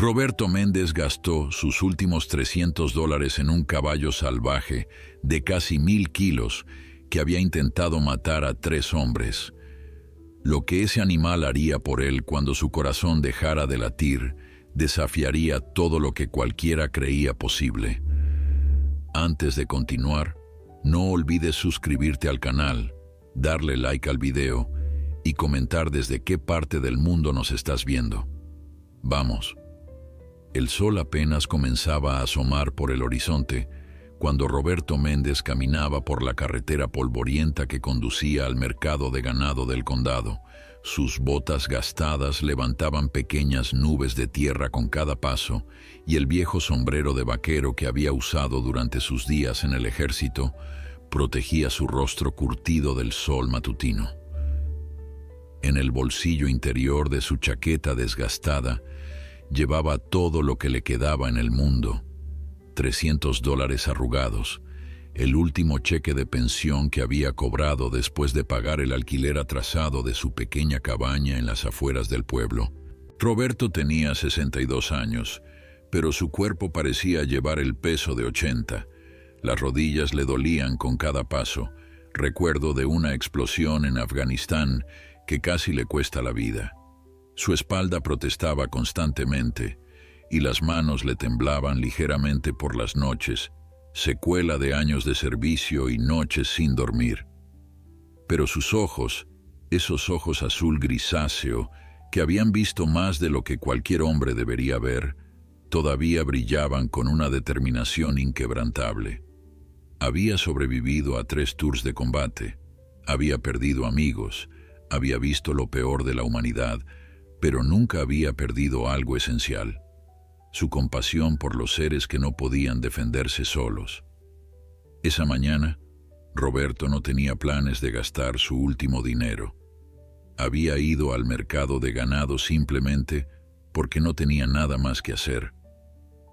Roberto Méndez gastó sus últimos $300 en un caballo salvaje de casi 1000 kilos que había intentado matar a 3 hombres. Lo que ese animal haría por él cuando su corazón dejara de latir desafiaría todo lo que cualquiera creía posible. Antes de continuar, no olvides suscribirte al canal, darle like al video y comentar desde qué parte del mundo nos estás viendo. Vamos. El sol apenas comenzaba a asomar por el horizonte cuando Roberto Méndez caminaba por la carretera polvorienta que conducía al mercado de ganado del condado. Sus botas gastadas levantaban pequeñas nubes de tierra con cada paso, y el viejo sombrero de vaquero que había usado durante sus días en el ejército protegía su rostro curtido del sol matutino. En el bolsillo interior de su chaqueta desgastada llevaba todo lo que le quedaba en el mundo: $300 arrugados, el último cheque de pensión que había cobrado después de pagar el alquiler atrasado de su pequeña cabaña en las afueras del pueblo. Roberto tenía 62 años, pero su cuerpo parecía llevar el peso de 80. Las rodillas le dolían con cada paso, recuerdo de una explosión en Afganistán que casi le cuesta la vida. Su espalda protestaba constantemente y las manos le temblaban ligeramente por las noches, secuela de años de servicio y noches sin dormir. Pero sus ojos, esos ojos azul grisáceo que habían visto más de lo que cualquier hombre debería ver, todavía brillaban con una determinación inquebrantable. Había sobrevivido a 3 tours de combate, había perdido amigos, había visto lo peor de la humanidad, pero nunca había perdido algo esencial: su compasión por los seres que no podían defenderse solos. Esa mañana, Roberto no tenía planes de gastar su último dinero. Había ido al mercado de ganado simplemente porque no tenía nada más que hacer.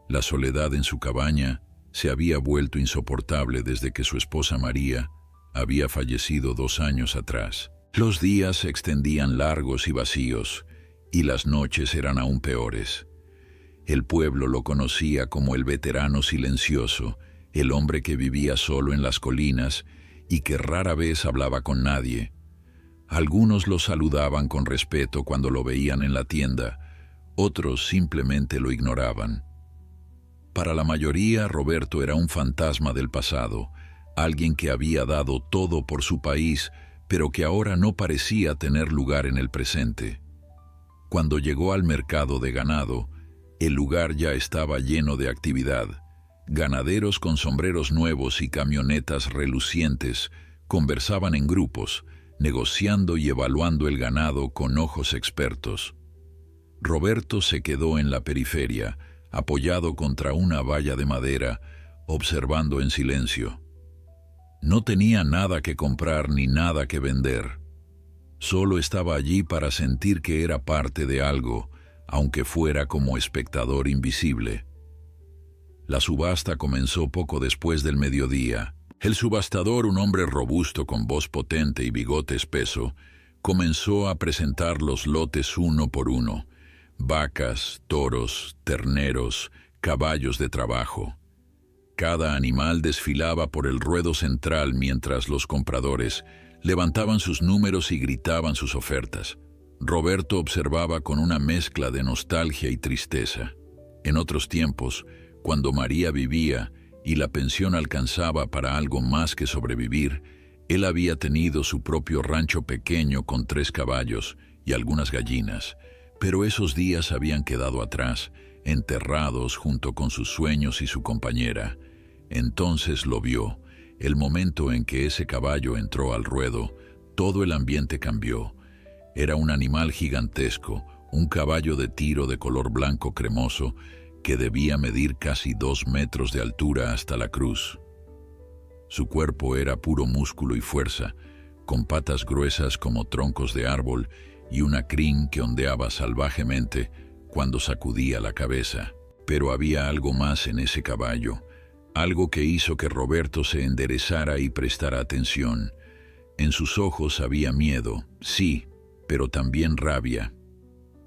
La soledad en su cabaña se había vuelto insoportable desde que su esposa María había fallecido 2 años atrás. Los días se extendían largos y vacíos, y las noches eran aún peores. El pueblo lo conocía como el veterano silencioso, el hombre que vivía solo en las colinas y que rara vez hablaba con nadie. Algunos lo saludaban con respeto cuando lo veían en la tienda, otros simplemente lo ignoraban. Para la mayoría, Roberto era un fantasma del pasado, alguien que había dado todo por su país, pero que ahora no parecía tener lugar en el presente. Cuando llegó al mercado de ganado, el lugar ya estaba lleno de actividad. Ganaderos con sombreros nuevos y camionetas relucientes conversaban en grupos, negociando y evaluando el ganado con ojos expertos. Roberto se quedó en la periferia, apoyado contra una valla de madera, observando en silencio. No tenía nada que comprar ni nada que vender. Solo estaba allí para sentir que era parte de algo, aunque fuera como espectador invisible. La subasta comenzó poco después del mediodía. El subastador, un hombre robusto con voz potente y bigote espeso, comenzó a presentar los lotes uno por uno: vacas, toros, terneros, caballos de trabajo. Cada animal desfilaba por el ruedo central mientras los compradores levantaban sus números y gritaban sus ofertas. Roberto observaba con una mezcla de nostalgia y tristeza. En otros tiempos, cuando María vivía y la pensión alcanzaba para algo más que sobrevivir, él había tenido su propio rancho pequeño con 3 caballos y algunas gallinas, pero esos días habían quedado atrás, enterrados junto con sus sueños y su compañera. Entonces lo vio. El momento en que ese caballo entró al ruedo, todo el ambiente cambió. Era un animal gigantesco, un caballo de tiro de color blanco cremoso que debía medir casi 2 metros de altura hasta la cruz. Su cuerpo era puro músculo y fuerza, con patas gruesas como troncos de árbol y una crin que ondeaba salvajemente cuando sacudía la cabeza. Pero había algo más en ese caballo, algo que hizo que Roberto se enderezara y prestara atención. En sus ojos había miedo, sí, pero también rabia.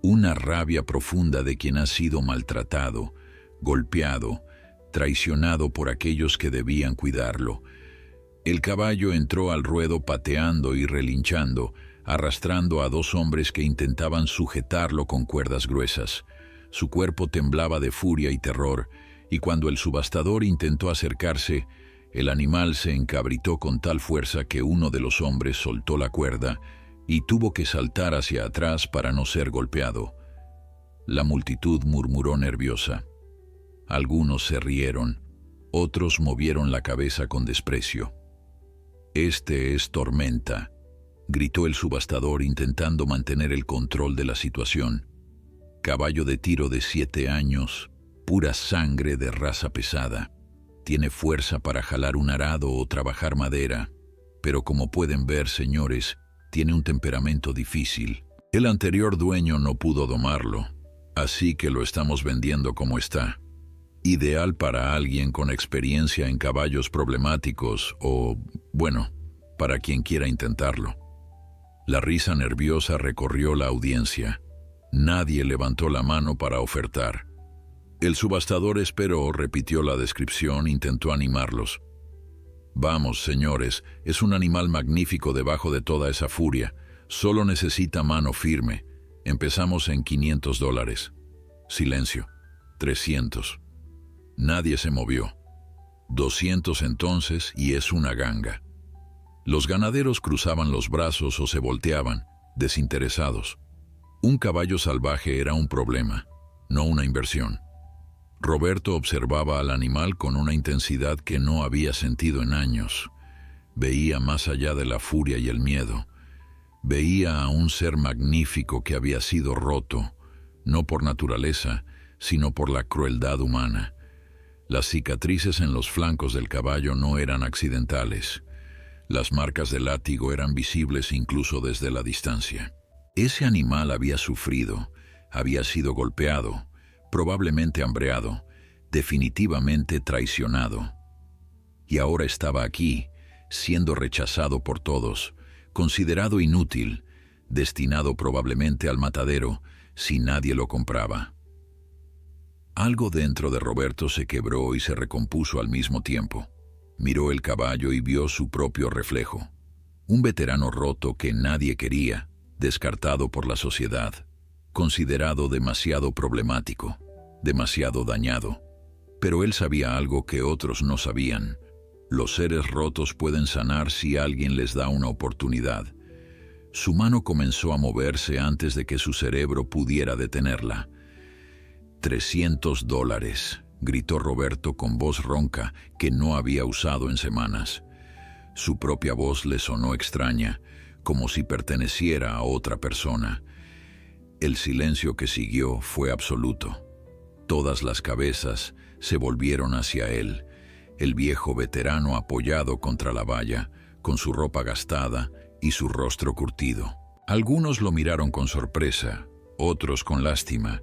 una rabia profunda de quien ha sido maltratado, golpeado, traicionado por aquellos que debían cuidarlo. El caballo entró al ruedo pateando y relinchando, arrastrando a dos hombres que intentaban sujetarlo con cuerdas gruesas. Su cuerpo temblaba de furia y terror, y cuando el subastador intentó acercarse, el animal se encabritó con tal fuerza que uno de los hombres soltó la cuerda y tuvo que saltar hacia atrás para no ser golpeado. La multitud murmuró nerviosa. Algunos se rieron, otros movieron la cabeza con desprecio. «Este es Tormenta», gritó el subastador intentando mantener el control de la situación. «Caballo de tiro de 7 años, pura sangre de raza pesada. Tiene fuerza para jalar un arado o trabajar madera, pero como pueden ver, señores, tiene un temperamento difícil. El anterior dueño no pudo domarlo, así que lo estamos vendiendo como está. Ideal para alguien con experiencia en caballos problemáticos o, bueno, para quien quiera intentarlo». La risa nerviosa recorrió la audiencia. Nadie levantó la mano para ofertar. El subastador esperó, repitió la descripción, intentó animarlos. «Vamos, señores, es un animal magnífico debajo de toda esa furia. Solo necesita mano firme. Empezamos en $500. Silencio. 300. Nadie se movió. 200 entonces, y es una ganga». Los ganaderos cruzaban los brazos o se volteaban, desinteresados. Un caballo salvaje era un problema, no una inversión. Roberto observaba al animal con una intensidad que no había sentido en años. Veía más allá de la furia y el miedo. Veía a un ser magnífico que había sido roto, no por naturaleza, sino por la crueldad humana. Las cicatrices en los flancos del caballo no eran accidentales. Las marcas del látigo eran visibles incluso desde la distancia. Ese animal había sufrido, había sido golpeado, probablemente hambreado, definitivamente traicionado. Y ahora estaba aquí, siendo rechazado por todos, considerado inútil, destinado probablemente al matadero, si nadie lo compraba. Algo dentro de Roberto se quebró y se recompuso al mismo tiempo. Miró el caballo y vio su propio reflejo. Un veterano roto que nadie quería, descartado por la sociedad, considerado demasiado problemático, demasiado dañado. Pero él sabía algo que otros no sabían. Los seres rotos pueden sanar si alguien les da una oportunidad. Su mano comenzó a moverse antes de que su cerebro pudiera detenerla. $300, gritó Roberto con voz ronca que no había usado en semanas. Su propia voz le sonó extraña, como si perteneciera a otra persona. El silencio que siguió fue absoluto. Todas las cabezas se volvieron hacia él, el viejo veterano apoyado contra la valla, con su ropa gastada y su rostro curtido. Algunos lo miraron con sorpresa, otros con lástima,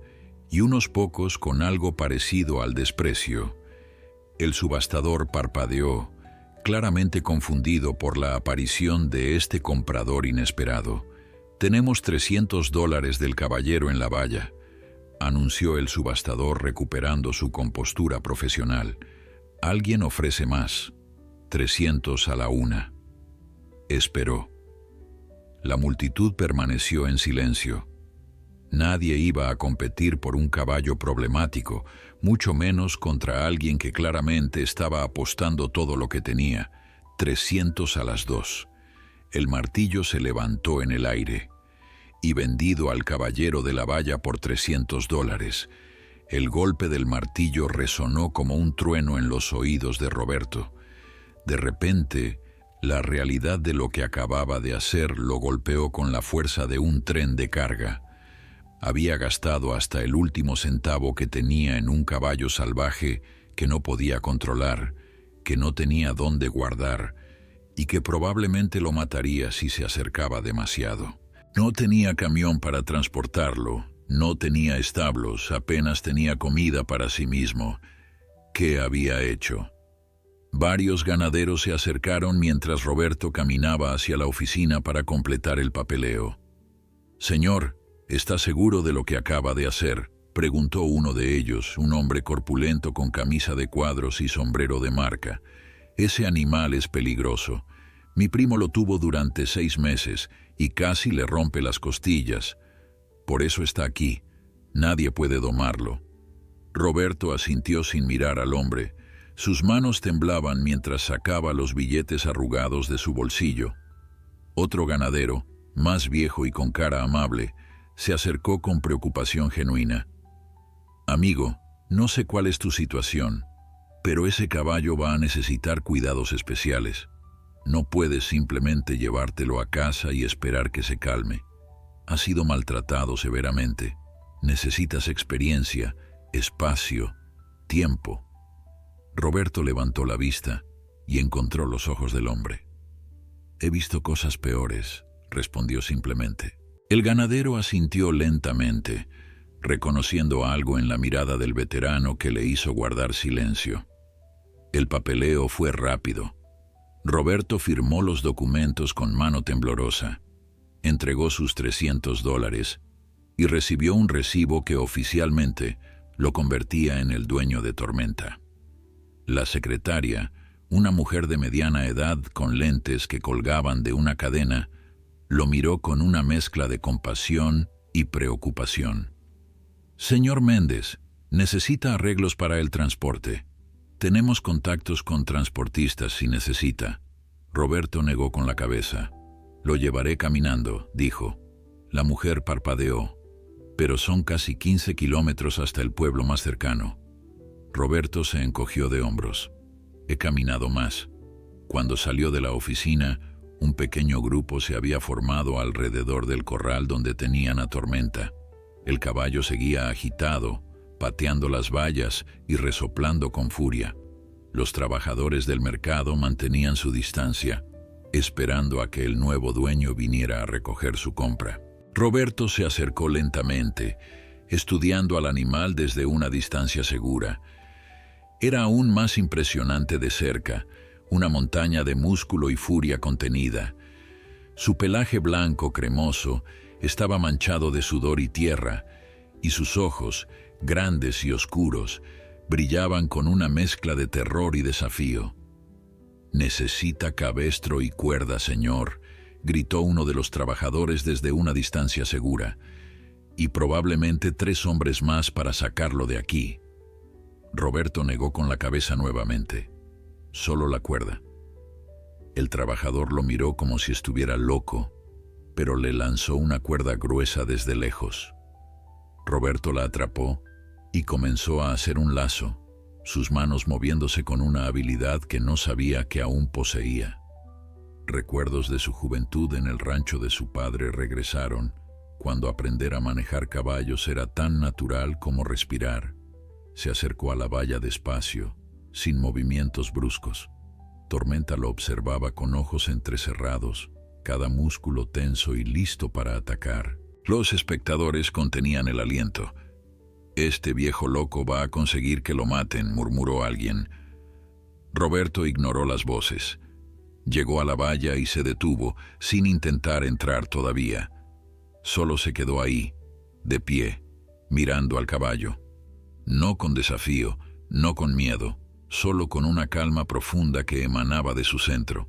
y unos pocos con algo parecido al desprecio. El subastador parpadeó, claramente confundido por la aparición de este comprador inesperado. «Tenemos $300 del caballero en la valla», anunció el subastador recuperando su compostura profesional. «Alguien ofrece más. 300 a la una». Esperó. La multitud permaneció en silencio. Nadie iba a competir por un caballo problemático, mucho menos contra alguien que claramente estaba apostando todo lo que tenía. 300 a las 2. El martillo se levantó en el aire. Y vendido al caballero de la valla por $300. El golpe del martillo resonó como un trueno en los oídos de Roberto. De repente, la realidad de lo que acababa de hacer lo golpeó con la fuerza de un tren de carga. Había gastado hasta el último centavo que tenía en un caballo salvaje que no podía controlar, que no tenía dónde guardar y que probablemente lo mataría si se acercaba demasiado. No tenía camión para transportarlo, no tenía establos, apenas tenía comida para sí mismo. ¿Qué había hecho? Varios ganaderos se acercaron mientras Roberto caminaba hacia la oficina para completar el papeleo. «Señor», ¿Está seguro de lo que acaba de hacer?, preguntó uno de ellos, un hombre corpulento con camisa de cuadros y sombrero de marca. Ese animal es peligroso. Mi primo lo tuvo durante 6 meses y casi le rompe las costillas. Por eso está aquí. Nadie puede domarlo. Roberto asintió sin mirar al hombre. Sus manos temblaban mientras sacaba los billetes arrugados de su bolsillo. Otro ganadero, más viejo y con cara amable, se acercó con preocupación genuina. Amigo, no sé cuál es tu situación, pero ese caballo va a necesitar cuidados especiales. No puedes simplemente llevártelo a casa y esperar que se calme. Ha sido maltratado severamente. Necesitas experiencia, espacio, tiempo. Roberto levantó la vista y encontró los ojos del hombre. He visto cosas peores, respondió simplemente. El ganadero asintió lentamente, reconociendo algo en la mirada del veterano que le hizo guardar silencio. El papeleo fue rápido. Roberto firmó los documentos con mano temblorosa, entregó sus $300 y recibió un recibo que oficialmente lo convertía en el dueño de Tormenta. La secretaria, una mujer de mediana edad con lentes que colgaban de una cadena, lo miró con una mezcla de compasión y preocupación. Señor Méndez, necesita arreglos para el transporte. Tenemos contactos con transportistas si necesita. Roberto negó con la cabeza. Lo llevaré caminando, dijo. La mujer parpadeó. Pero son casi 15 kilómetros hasta el pueblo más cercano. Roberto se encogió de hombros. He caminado más. Cuando salió de la oficina, un pequeño grupo se había formado alrededor del corral donde tenían a Tormenta. El caballo seguía agitado, pateando las vallas y resoplando con furia. Los trabajadores del mercado mantenían su distancia, esperando a que el nuevo dueño viniera a recoger su compra. Roberto se acercó lentamente, estudiando al animal desde una distancia segura. Era aún más impresionante de cerca, una montaña de músculo y furia contenida. Su pelaje blanco cremoso estaba manchado de sudor y tierra, y sus ojos, grandes y oscuros, brillaban con una mezcla de terror y desafío. «Necesita cabestro y cuerda, señor», gritó uno de los trabajadores desde una distancia segura, «y probablemente 3 hombres más para sacarlo de aquí». Roberto negó con la cabeza nuevamente. «Solo la cuerda». El trabajador lo miró como si estuviera loco, pero le lanzó una cuerda gruesa desde lejos. Roberto la atrapó y comenzó a hacer un lazo, sus manos moviéndose con una habilidad que no sabía que aún poseía. Recuerdos de su juventud en el rancho de su padre regresaron, cuando aprender a manejar caballos era tan natural como respirar. Se acercó a la valla despacio, sin movimientos bruscos. Tormenta lo observaba con ojos entrecerrados, cada músculo tenso y listo para atacar. Los espectadores contenían el aliento. «Este viejo loco va a conseguir que lo maten», murmuró alguien. Roberto ignoró las voces. Llegó a la valla y se detuvo, sin intentar entrar todavía. Solo se quedó ahí, de pie, mirando al caballo. No con desafío, no con miedo, solo con una calma profunda que emanaba de su centro.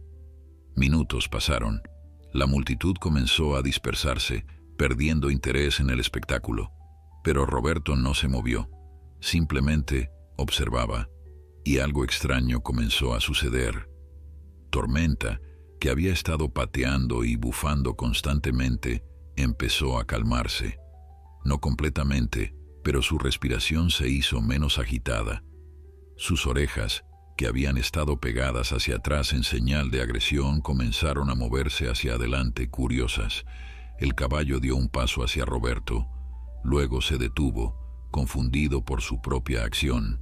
Minutos pasaron. La multitud comenzó a dispersarse, perdiendo interés en el espectáculo. Pero Roberto no se movió, simplemente observaba, y algo extraño comenzó a suceder. Tormenta, que había estado pateando y bufando constantemente, empezó a calmarse. No completamente, pero su respiración se hizo menos agitada. Sus orejas, que habían estado pegadas hacia atrás en señal de agresión, comenzaron a moverse hacia adelante, curiosas. El caballo dio un paso hacia Roberto, luego se detuvo, confundido por su propia acción.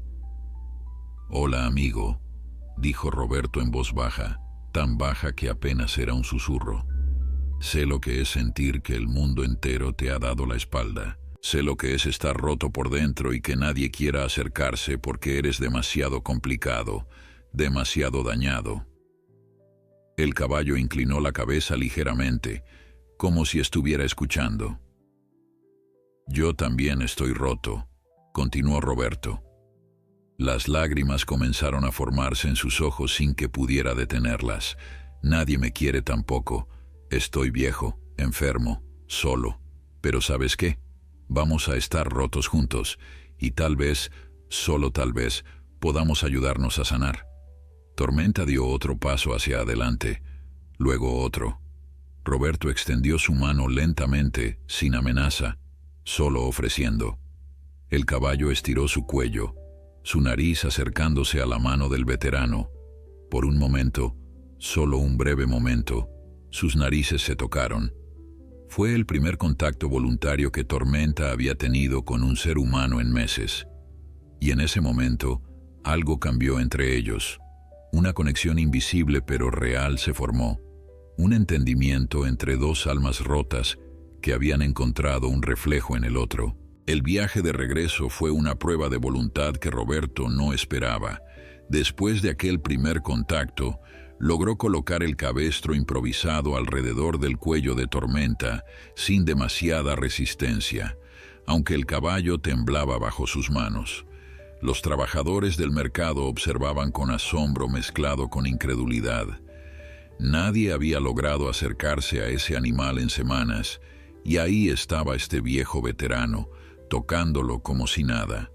«Hola, amigo», dijo Roberto en voz baja, tan baja que apenas era un susurro. «Sé lo que es sentir que el mundo entero te ha dado la espalda. Sé lo que es estar roto por dentro y que nadie quiera acercarse porque eres demasiado complicado, demasiado dañado». El caballo inclinó la cabeza ligeramente, como si estuviera escuchando. Yo también estoy roto, continuó Roberto. Las lágrimas comenzaron a formarse en sus ojos sin que pudiera detenerlas. Nadie me quiere tampoco. Estoy viejo, enfermo, solo. Pero ¿sabes qué? Vamos a estar rotos juntos y tal vez, solo tal vez, podamos ayudarnos a sanar. Tormenta dio otro paso hacia adelante, luego otro. Roberto extendió su mano lentamente, sin amenaza, solo ofreciendo. El caballo estiró su cuello, su nariz acercándose a la mano del veterano. Por un momento, solo un breve momento, sus narices se tocaron. Fue el primer contacto voluntario que Tormenta había tenido con un ser humano en meses. Y en ese momento, algo cambió entre ellos. Una conexión invisible pero real se formó. Un entendimiento entre dos almas rotas que habían encontrado un reflejo en el otro. El viaje de regreso fue una prueba de voluntad que Roberto no esperaba. Después de aquel primer contacto, logró colocar el cabestro improvisado alrededor del cuello de Tormenta, sin demasiada resistencia, aunque el caballo temblaba bajo sus manos. Los trabajadores del mercado observaban con asombro mezclado con incredulidad. Nadie había logrado acercarse a ese animal en semanas, y ahí estaba este viejo veterano, tocándolo como si nada.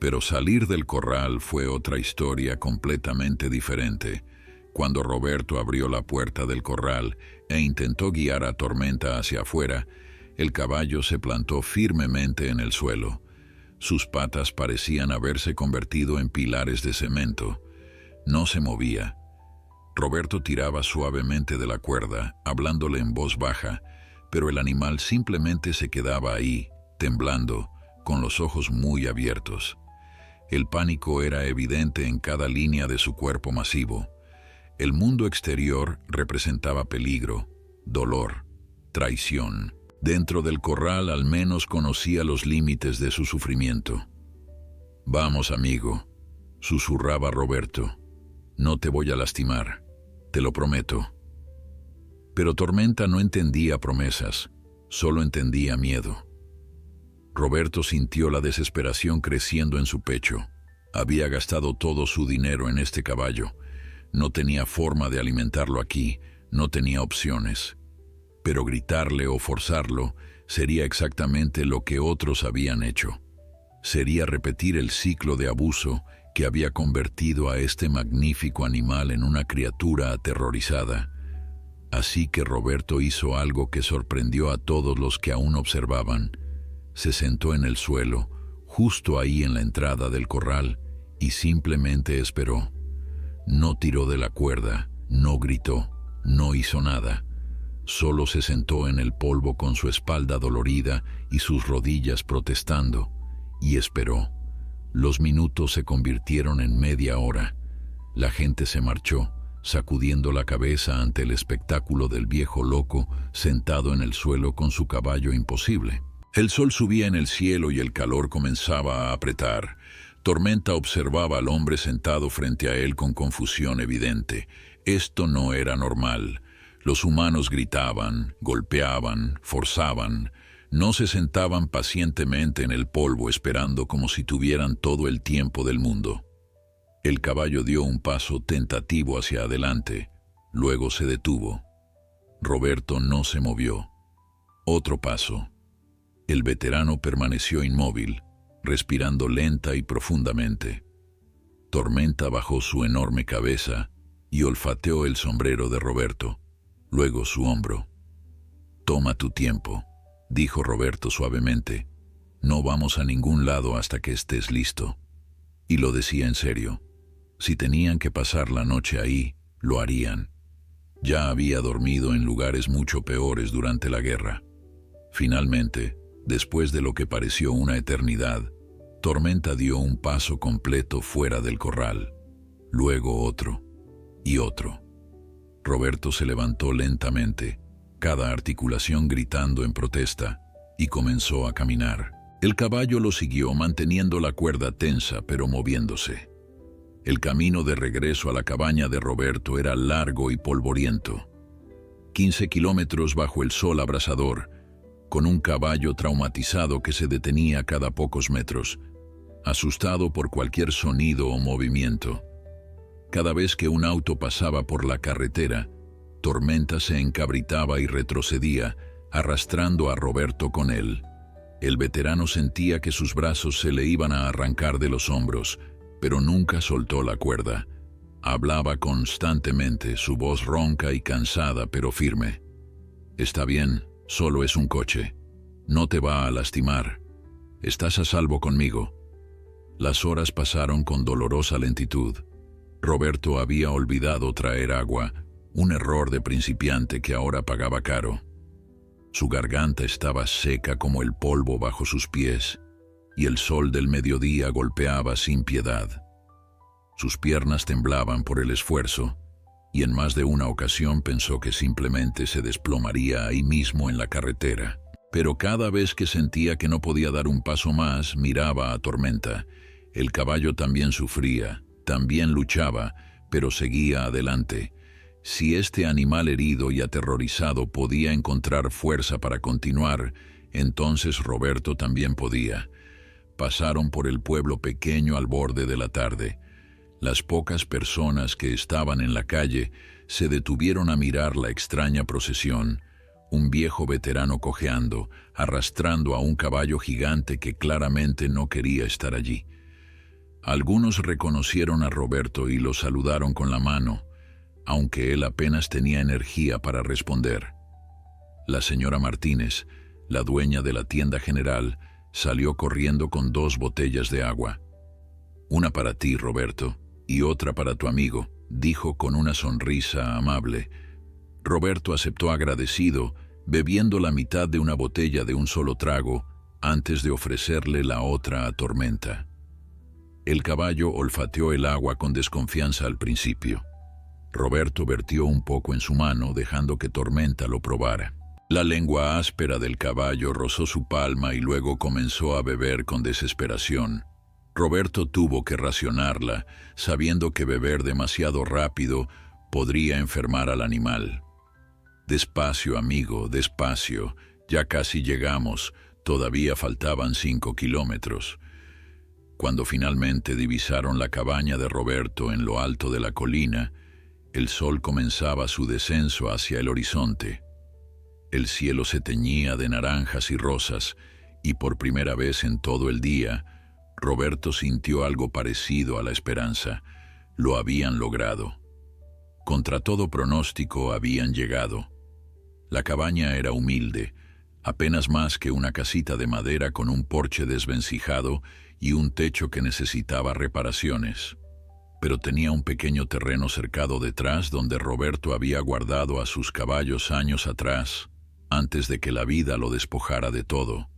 Pero salir del corral fue otra historia completamente diferente. Cuando Roberto abrió la puerta del corral e intentó guiar a Tormenta hacia afuera, el caballo se plantó firmemente en el suelo. Sus patas parecían haberse convertido en pilares de cemento. No se movía. Roberto tiraba suavemente de la cuerda, hablándole en voz baja, pero el animal simplemente se quedaba ahí, temblando, con los ojos muy abiertos. El pánico era evidente en cada línea de su cuerpo masivo. El mundo exterior representaba peligro, dolor, traición. Dentro del corral al menos conocía los límites de su sufrimiento. «Vamos, amigo», susurraba Roberto. «No te voy a lastimar, te lo prometo». Pero Tormenta no entendía promesas, solo entendía miedo. Roberto sintió la desesperación creciendo en su pecho. Había gastado todo su dinero en este caballo. No tenía forma de alimentarlo aquí, no tenía opciones. Pero gritarle o forzarlo sería exactamente lo que otros habían hecho. Sería repetir el ciclo de abuso que había convertido a este magnífico animal en una criatura aterrorizada. Así que Roberto hizo algo que sorprendió a todos los que aún observaban. Se sentó en el suelo, justo ahí en la entrada del corral, y simplemente esperó. No tiró de la cuerda, no gritó, no hizo nada. Solo se sentó en el polvo con su espalda dolorida y sus rodillas protestando, y esperó. Los minutos se convirtieron en media hora. La gente se marchó, sacudiendo la cabeza ante el espectáculo del viejo loco sentado en el suelo con su caballo imposible. El sol subía en el cielo y el calor comenzaba a apretar. Tormenta observaba al hombre sentado frente a él con confusión evidente. Esto no era normal. Los humanos gritaban, golpeaban, forzaban. No se sentaban pacientemente en el polvo esperando como si tuvieran todo el tiempo del mundo. El caballo dio un paso tentativo hacia adelante, luego se detuvo. Roberto no se movió. Otro paso. El veterano permaneció inmóvil, respirando lenta y profundamente. Tormenta bajó su enorme cabeza y olfateó el sombrero de Roberto, luego su hombro. «Toma tu tiempo», dijo Roberto suavemente. «No vamos a ningún lado hasta que estés listo». Y lo decía en serio. Si tenían que pasar la noche ahí, lo harían. Ya había dormido en lugares mucho peores durante la guerra. Finalmente, después de lo que pareció una eternidad, Tormenta dio un paso completo fuera del corral, luego otro y otro. Roberto se levantó lentamente, cada articulación gritando en protesta, y comenzó a caminar. El caballo lo siguió manteniendo la cuerda tensa pero moviéndose. El camino de regreso a la cabaña de Roberto era largo y polvoriento. 15 kilómetros bajo el sol abrasador, con un caballo traumatizado que se detenía cada pocos metros, asustado por cualquier sonido o movimiento. Cada vez que un auto pasaba por la carretera, Tormenta se encabritaba y retrocedía, arrastrando a Roberto con él. El veterano sentía que sus brazos se le iban a arrancar de los hombros, pero nunca soltó la cuerda. Hablaba constantemente, su voz ronca y cansada, pero firme. «Está bien, solo es un coche. No te va a lastimar. Estás a salvo conmigo». Las horas pasaron con dolorosa lentitud. Roberto había olvidado traer agua, un error de principiante que ahora pagaba caro. Su garganta estaba seca como el polvo bajo sus pies, y el sol del mediodía golpeaba sin piedad. Sus piernas temblaban por el esfuerzo, y en más de una ocasión pensó que simplemente se desplomaría ahí mismo en la carretera. Pero cada vez que sentía que no podía dar un paso más, miraba a Tormenta. El caballo también sufría, también luchaba, pero seguía adelante. Si este animal herido y aterrorizado podía encontrar fuerza para continuar, entonces Roberto también podía. Pasaron por el pueblo pequeño al borde de la tarde. Las pocas personas que estaban en la calle se detuvieron a mirar la extraña procesión. Un viejo veterano cojeando, arrastrando a un caballo gigante que claramente no quería estar allí. Algunos reconocieron a Roberto y lo saludaron con la mano, aunque él apenas tenía energía para responder. La señora Martínez, la dueña de la tienda general, salió corriendo con 2 botellas de agua. «Una para ti, Roberto, y otra para tu amigo», dijo con una sonrisa amable. Roberto aceptó agradecido, bebiendo la mitad de una botella de un solo trago, antes de ofrecerle la otra a Tormenta. El caballo olfateó el agua con desconfianza al principio. Roberto vertió un poco en su mano, dejando que Tormenta lo probara. La lengua áspera del caballo rozó su palma y luego comenzó a beber con desesperación. Roberto tuvo que racionarla, sabiendo que beber demasiado rápido podría enfermar al animal. «Despacio, amigo, despacio. Ya casi llegamos. Todavía faltaban 5 kilómetros». Cuando finalmente divisaron la cabaña de Roberto en lo alto de la colina, el sol comenzaba su descenso hacia el horizonte. El cielo se teñía de naranjas y rosas, y por primera vez en todo el día, Roberto sintió algo parecido a la esperanza. Lo habían logrado. Contra todo pronóstico habían llegado. La cabaña era humilde, apenas más que una casita de madera con un porche desvencijado y un techo que necesitaba reparaciones. Pero tenía un pequeño terreno cercado detrás donde Roberto había guardado a sus caballos años atrás, antes de que la vida lo despojara de todo.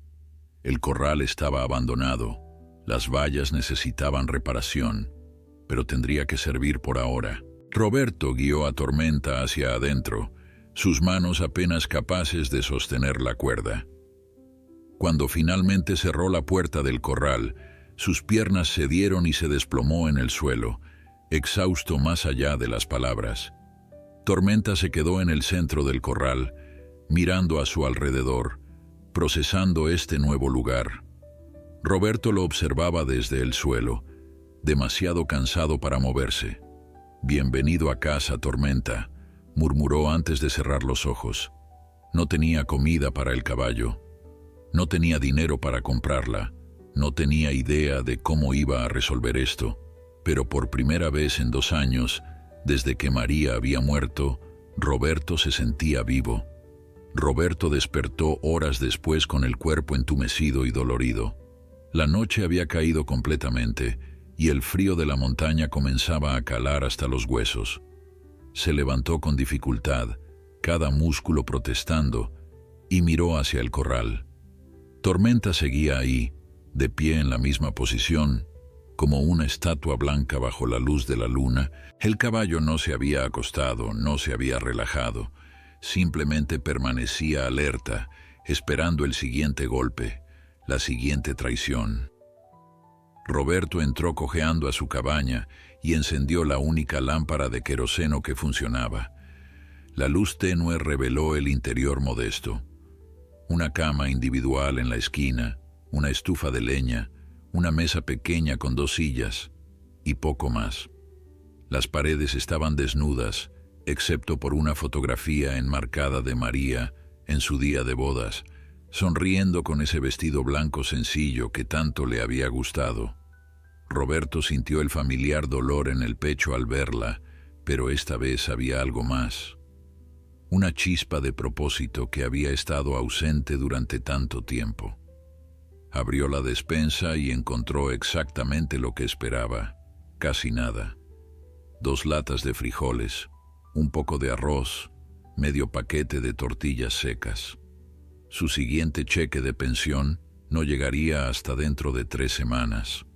El corral estaba abandonado, las vallas necesitaban reparación, pero tendría que servir por ahora. Roberto guió a Tormenta hacia adentro, sus manos apenas capaces de sostener la cuerda. Cuando finalmente cerró la puerta del corral, sus piernas cedieron y se desplomó en el suelo, exhausto más allá de las palabras. Tormenta se quedó en el centro del corral, mirando a su alrededor, procesando este nuevo lugar. Roberto lo observaba desde el suelo, demasiado cansado para moverse. «Bienvenido a casa, Tormenta», murmuró antes de cerrar los ojos. No tenía comida para el caballo. No tenía dinero para comprarla. No tenía idea de cómo iba a resolver esto, pero por primera vez en 2 años, desde que María había muerto, Roberto se sentía vivo. Roberto despertó horas después con el cuerpo entumecido y dolorido. La noche había caído completamente y el frío de la montaña comenzaba a calar hasta los huesos. Se levantó con dificultad, cada músculo protestando, y miró hacia el corral. Tormenta seguía ahí, de pie en la misma posición, como una estatua blanca bajo la luz de la luna. El caballo no se había acostado, no se había relajado, simplemente permanecía alerta, esperando el siguiente golpe, la siguiente traición. Roberto entró cojeando a su cabaña y encendió la única lámpara de queroseno que funcionaba. La luz tenue reveló el interior modesto. Una cama individual en la esquina, una estufa de leña, una mesa pequeña con 2 sillas y poco más. Las paredes estaban desnudas, excepto por una fotografía enmarcada de María en su día de bodas, sonriendo con ese vestido blanco sencillo que tanto le había gustado. Roberto sintió el familiar dolor en el pecho al verla, pero esta vez había algo más. Una chispa de propósito que había estado ausente durante tanto tiempo. Abrió la despensa y encontró exactamente lo que esperaba, casi nada. 2 latas de frijoles, un poco de arroz, medio paquete de tortillas secas. Su siguiente cheque de pensión no llegaría hasta dentro de 3 semanas.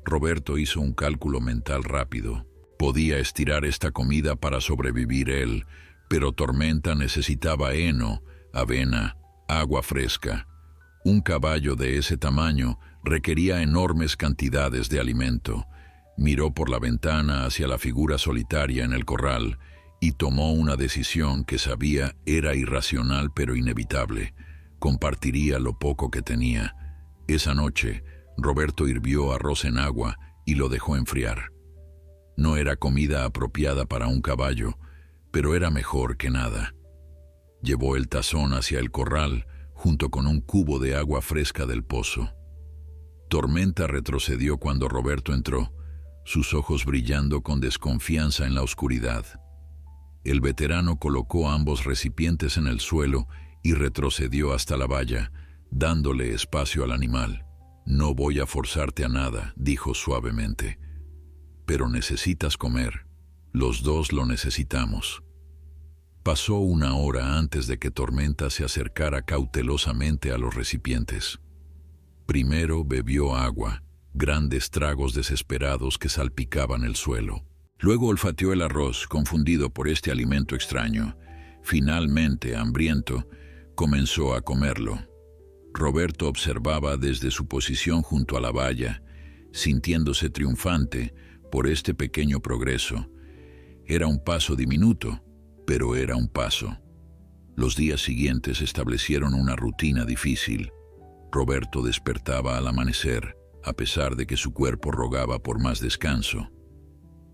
Roberto hizo un cálculo mental rápido. Podía estirar esta comida para sobrevivir él, pero Tormenta necesitaba heno, avena, agua fresca. Un caballo de ese tamaño requería enormes cantidades de alimento. Miró por la ventana hacia la figura solitaria en el corral y tomó una decisión que sabía era irracional pero inevitable. Compartiría lo poco que tenía. Esa noche, Roberto hirvió arroz en agua y lo dejó enfriar. No era comida apropiada para un caballo, pero era mejor que nada. Llevó el tazón hacia el corral, junto con un cubo de agua fresca del pozo. Tormenta retrocedió cuando Roberto entró, sus ojos brillando con desconfianza en la oscuridad. El veterano colocó ambos recipientes en el suelo y retrocedió hasta la valla, dándole espacio al animal. «No voy a forzarte a nada», dijo suavemente. «Pero necesitas comer. Los dos lo necesitamos». Pasó 1 hora antes de que Tormenta se acercara cautelosamente a los recipientes. Primero bebió agua, grandes tragos desesperados que salpicaban el suelo. Luego olfateó el arroz, confundido por este alimento extraño. Finalmente, hambriento, comenzó a comerlo. Roberto observaba desde su posición junto a la valla, sintiéndose triunfante por este pequeño progreso. Era un paso diminuto, pero era un paso. Los días siguientes establecieron una rutina difícil. Roberto despertaba al amanecer, a pesar de que su cuerpo rogaba por más descanso.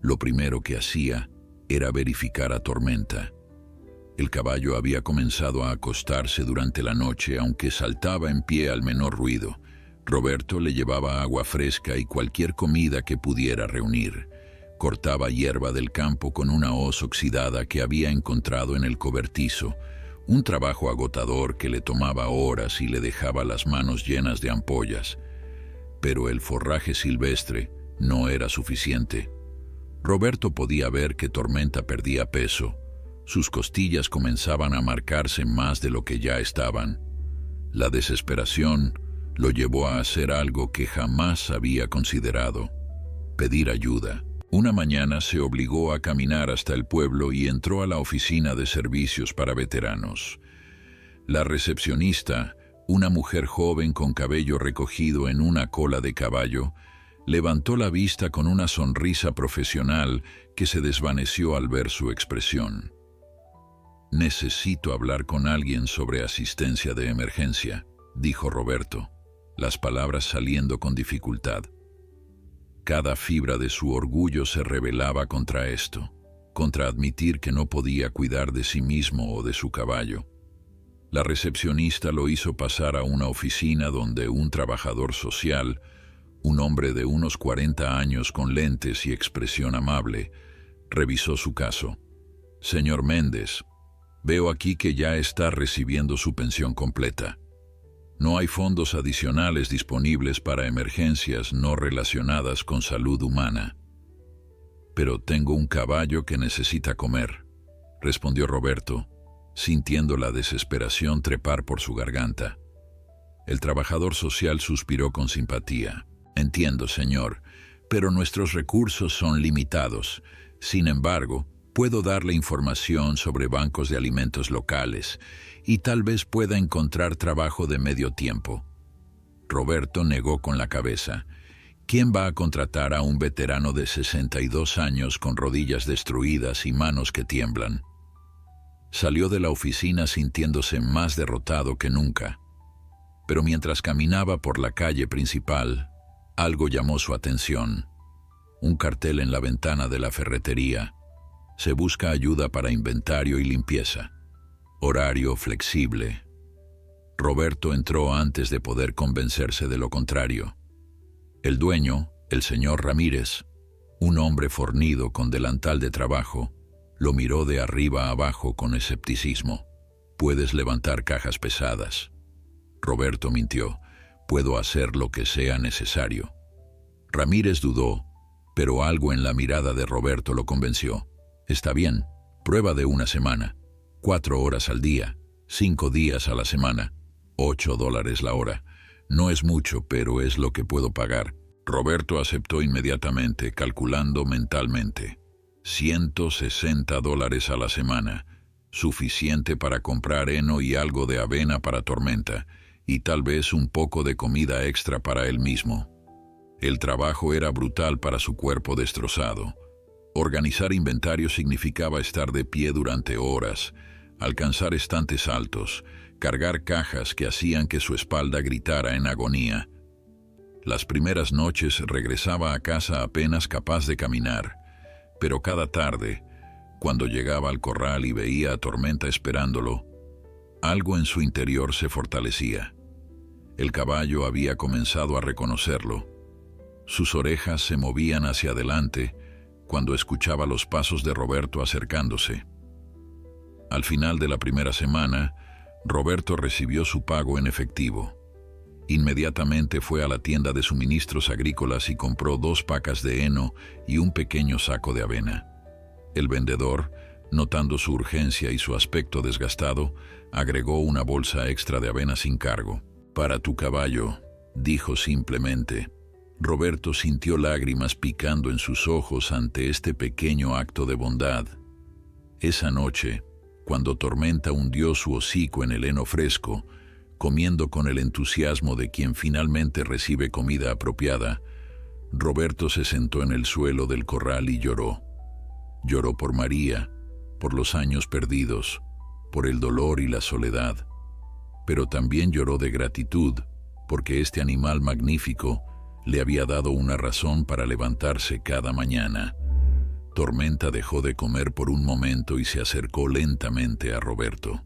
Lo primero que hacía era verificar a Tormenta. El caballo había comenzado a acostarse durante la noche, aunque saltaba en pie al menor ruido. Roberto le llevaba agua fresca y cualquier comida que pudiera reunir. Cortaba hierba del campo con una hoz oxidada que había encontrado en el cobertizo, un trabajo agotador que le tomaba horas y le dejaba las manos llenas de ampollas. Pero el forraje silvestre no era suficiente. Roberto podía ver que Tormenta perdía peso. Sus costillas comenzaban a marcarse más de lo que ya estaban. La desesperación lo llevó a hacer algo que jamás había considerado: pedir ayuda. Una mañana se obligó a caminar hasta el pueblo y entró a la oficina de servicios para veteranos. La recepcionista, una mujer joven con cabello recogido en una cola de caballo, levantó la vista con una sonrisa profesional que se desvaneció al ver su expresión. «Necesito hablar con alguien sobre asistencia de emergencia», dijo Roberto, las palabras saliendo con dificultad. Cada fibra de su orgullo se rebelaba contra esto, contra admitir que no podía cuidar de sí mismo o de su caballo. La recepcionista lo hizo pasar a una oficina donde un trabajador social, un hombre de unos 40 años con lentes y expresión amable, revisó su caso. «Señor Méndez, veo aquí que ya está recibiendo su pensión completa. No hay fondos adicionales disponibles para emergencias no relacionadas con salud humana». «Pero tengo un caballo que necesita comer», respondió Roberto, sintiendo la desesperación trepar por su garganta. El trabajador social suspiró con simpatía. «Entiendo, señor, pero nuestros recursos son limitados. Sin embargo, puedo darle información sobre bancos de alimentos locales y tal vez pueda encontrar trabajo de medio tiempo». Roberto negó con la cabeza. ¿Quién va a contratar a un veterano de 62 años con rodillas destruidas y manos que tiemblan? Salió de la oficina sintiéndose más derrotado que nunca. Pero mientras caminaba por la calle principal, algo llamó su atención. Un cartel en la ventana de la ferretería. Se busca ayuda para inventario y limpieza. Horario flexible. Roberto entró antes de poder convencerse de lo contrario. El dueño, el señor Ramírez, un hombre fornido con delantal de trabajo, lo miró de arriba a abajo con escepticismo. «Puedes levantar cajas pesadas». Roberto mintió. «Puedo hacer lo que sea necesario». Ramírez dudó, pero algo en la mirada de Roberto lo convenció. «Está bien, prueba de una semana, 4 horas al día, 5 días a la semana, $8 la hora. No es mucho, pero es lo que puedo pagar». Roberto aceptó inmediatamente, calculando mentalmente. $160 a la semana, suficiente para comprar heno y algo de avena para Tormenta, y tal vez un poco de comida extra para él mismo. El trabajo era brutal para su cuerpo destrozado. Organizar inventario significaba estar de pie durante horas, alcanzar estantes altos, cargar cajas que hacían que su espalda gritara en agonía. Las primeras noches regresaba a casa apenas capaz de caminar, pero cada tarde, cuando llegaba al corral y veía a Tormenta esperándolo, algo en su interior se fortalecía. El caballo había comenzado a reconocerlo. Sus orejas se movían hacia adelante cuando escuchaba los pasos de Roberto acercándose. Al final de la primera semana, Roberto recibió su pago en efectivo. Inmediatamente fue a la tienda de suministros agrícolas y compró 2 pacas de heno y un pequeño saco de avena. El vendedor, notando su urgencia y su aspecto desgastado, agregó una bolsa extra de avena sin cargo. «Para tu caballo», dijo simplemente. Roberto sintió lágrimas picando en sus ojos ante este pequeño acto de bondad. Esa noche, cuando Tormenta hundió su hocico en el heno fresco, comiendo con el entusiasmo de quien finalmente recibe comida apropiada, Roberto se sentó en el suelo del corral y lloró. Lloró por María, por los años perdidos, por el dolor y la soledad. Pero también lloró de gratitud, porque este animal magnífico le había dado una razón para levantarse cada mañana. Tormenta dejó de comer por un momento y se acercó lentamente a Roberto.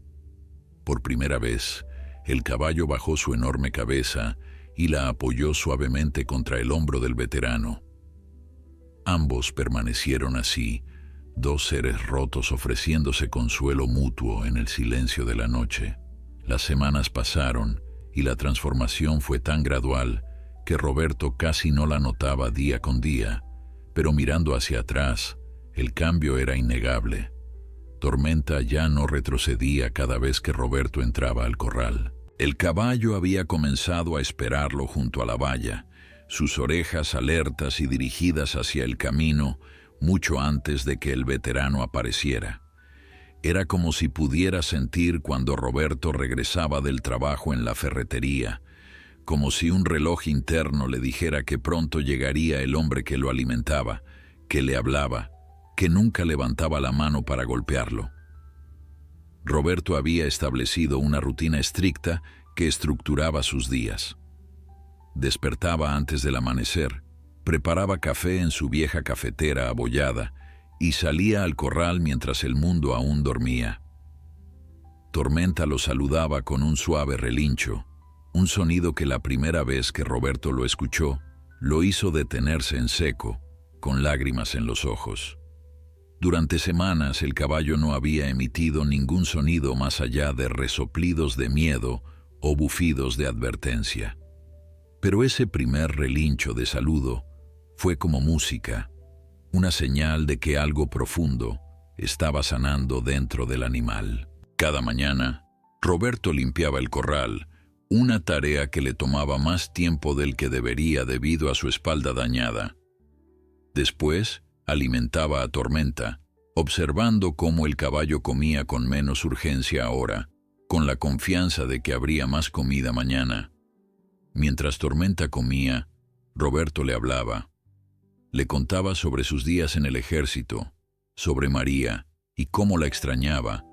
Por primera vez, el caballo bajó su enorme cabeza y la apoyó suavemente contra el hombro del veterano. Ambos permanecieron así, 2 seres rotos ofreciéndose consuelo mutuo en el silencio de la noche. Las semanas pasaron y la transformación fue tan gradual que Roberto casi no la notaba día con día, pero mirando hacia atrás, el cambio era innegable. Tormenta ya no retrocedía cada vez que Roberto entraba al corral. El caballo había comenzado a esperarlo junto a la valla, sus orejas alertas y dirigidas hacia el camino mucho antes de que el veterano apareciera. Era como si pudiera sentir cuando Roberto regresaba del trabajo en la ferretería, como si un reloj interno le dijera que pronto llegaría el hombre que lo alimentaba, que le hablaba, que nunca levantaba la mano para golpearlo. Roberto había establecido una rutina estricta que estructuraba sus días. Despertaba antes del amanecer, preparaba café en su vieja cafetera abollada y salía al corral mientras el mundo aún dormía. Tormenta lo saludaba con un suave relincho, un sonido que la primera vez que Roberto lo escuchó, lo hizo detenerse en seco, con lágrimas en los ojos. Durante semanas el caballo no había emitido ningún sonido más allá de resoplidos de miedo o bufidos de advertencia. Pero ese primer relincho de saludo fue como música, una señal de que algo profundo estaba sanando dentro del animal. Cada mañana, Roberto limpiaba el corral, una tarea que le tomaba más tiempo del que debería debido a su espalda dañada. Después, alimentaba a Tormenta, observando cómo el caballo comía con menos urgencia ahora, con la confianza de que habría más comida mañana. Mientras Tormenta comía, Roberto le hablaba. Le contaba sobre sus días en el ejército, sobre María y cómo la extrañaba,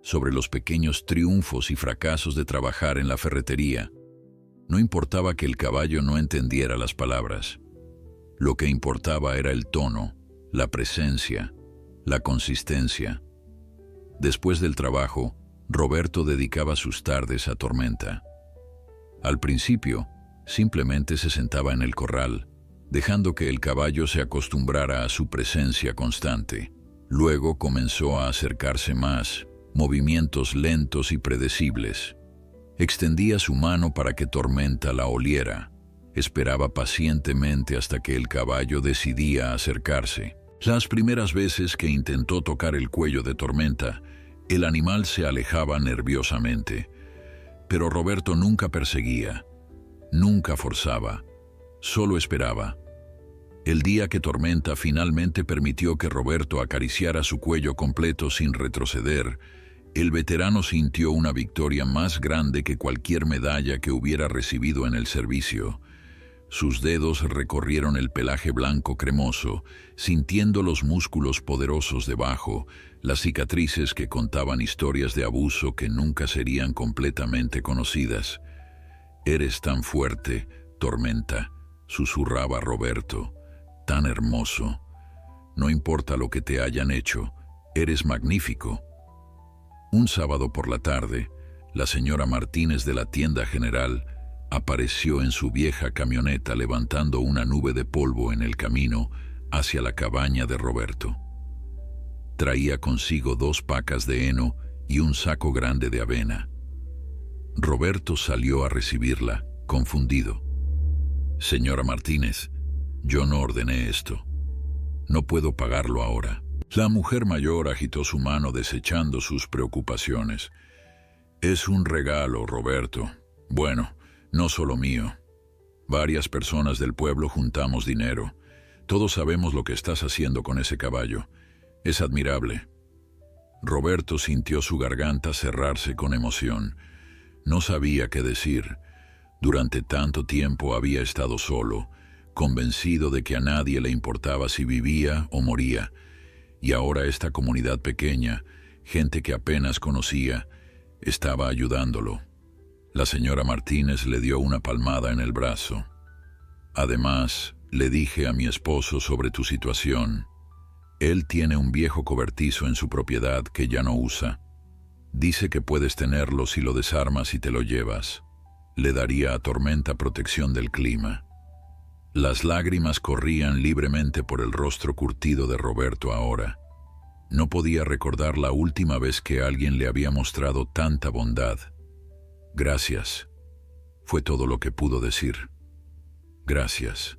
sobre los pequeños triunfos y fracasos de trabajar en la ferretería. No importaba que el caballo no entendiera las palabras. Lo que importaba era el tono, la presencia, la consistencia. Después del trabajo, Roberto dedicaba sus tardes a Tormenta. Al principio, simplemente se sentaba en el corral, dejando que el caballo se acostumbrara a su presencia constante. Luego comenzó a acercarse más, movimientos lentos y predecibles. Extendía su mano para que Tormenta la oliera. Esperaba pacientemente hasta que el caballo decidía acercarse. Las primeras veces que intentó tocar el cuello de Tormenta, el animal se alejaba nerviosamente. Pero Roberto nunca perseguía, nunca forzaba, solo esperaba. El día que Tormenta finalmente permitió que Roberto acariciara su cuello completo sin retroceder, el veterano sintió una victoria más grande que cualquier medalla que hubiera recibido en el servicio. Sus dedos recorrieron el pelaje blanco cremoso, sintiendo los músculos poderosos debajo, las cicatrices que contaban historias de abuso que nunca serían completamente conocidas. «Eres tan fuerte, Tormenta», susurraba Roberto, «tan hermoso. No importa lo que te hayan hecho, eres magnífico». Un sábado por la tarde, la señora Martínez de la tienda general apareció en su vieja camioneta levantando una nube de polvo en el camino hacia la cabaña de Roberto. Traía consigo 2 pacas de heno y un saco grande de avena. Roberto salió a recibirla, confundido. «Señora Martínez, yo no ordené esto. No puedo pagarlo ahora». La mujer mayor agitó su mano desechando sus preocupaciones. «Es un regalo, Roberto. Bueno, no solo mío. Varias personas del pueblo juntamos dinero. Todos sabemos lo que estás haciendo con ese caballo. Es admirable». Roberto sintió su garganta cerrarse con emoción. No sabía qué decir. Durante tanto tiempo había estado solo, convencido de que a nadie le importaba si vivía o moría. Y ahora esta comunidad pequeña, gente que apenas conocía, estaba ayudándolo. La señora Martínez le dio una palmada en el brazo. «Además, le dije a mi esposo sobre tu situación. Él tiene un viejo cobertizo en su propiedad que ya no usa. Dice que puedes tenerlo si lo desarmas y te lo llevas. Le daría a Tormenta protección del clima». Las lágrimas corrían libremente por el rostro curtido de Roberto ahora. No podía recordar la última vez que alguien le había mostrado tanta bondad. «Gracias», fue todo lo que pudo decir. «Gracias».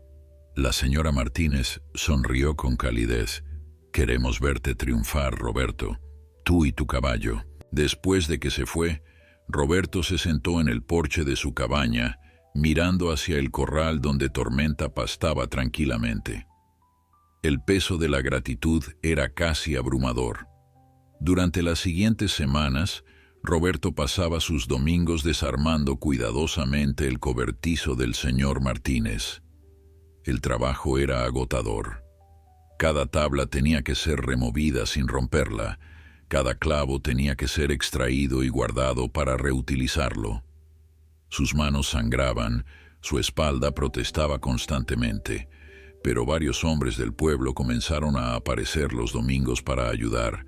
La señora Martínez sonrió con calidez. «Queremos verte triunfar, Roberto, tú y tu caballo». Después de que se fue, Roberto se sentó en el porche de su cabaña, mirando hacia el corral donde Tormenta pastaba tranquilamente. El peso de la gratitud era casi abrumador. Durante las siguientes semanas, Roberto pasaba sus domingos desarmando cuidadosamente el cobertizo del señor Martínez. El trabajo era agotador. Cada tabla tenía que ser removida sin romperla, cada clavo tenía que ser extraído y guardado para reutilizarlo. Sus manos sangraban, su espalda protestaba constantemente, pero varios hombres del pueblo comenzaron a aparecer los domingos para ayudar.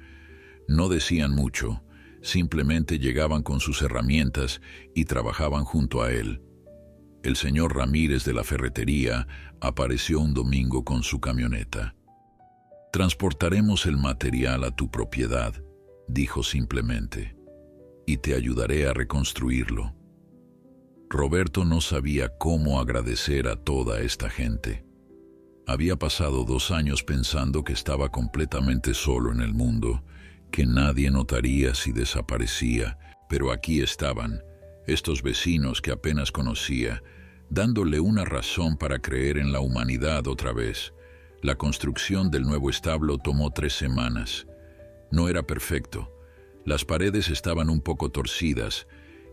No decían mucho, simplemente llegaban con sus herramientas y trabajaban junto a él. El señor Ramírez de la ferretería apareció un domingo con su camioneta. «Transportaremos el material a tu propiedad», dijo simplemente, «y te ayudaré a reconstruirlo». Roberto no sabía cómo agradecer a toda esta gente. Había pasado 2 años pensando que estaba completamente solo en el mundo, que nadie notaría si desaparecía, pero aquí estaban, estos vecinos que apenas conocía, dándole una razón para creer en la humanidad otra vez. La construcción del nuevo establo tomó 3 semanas. No era perfecto. Las paredes estaban un poco torcidas,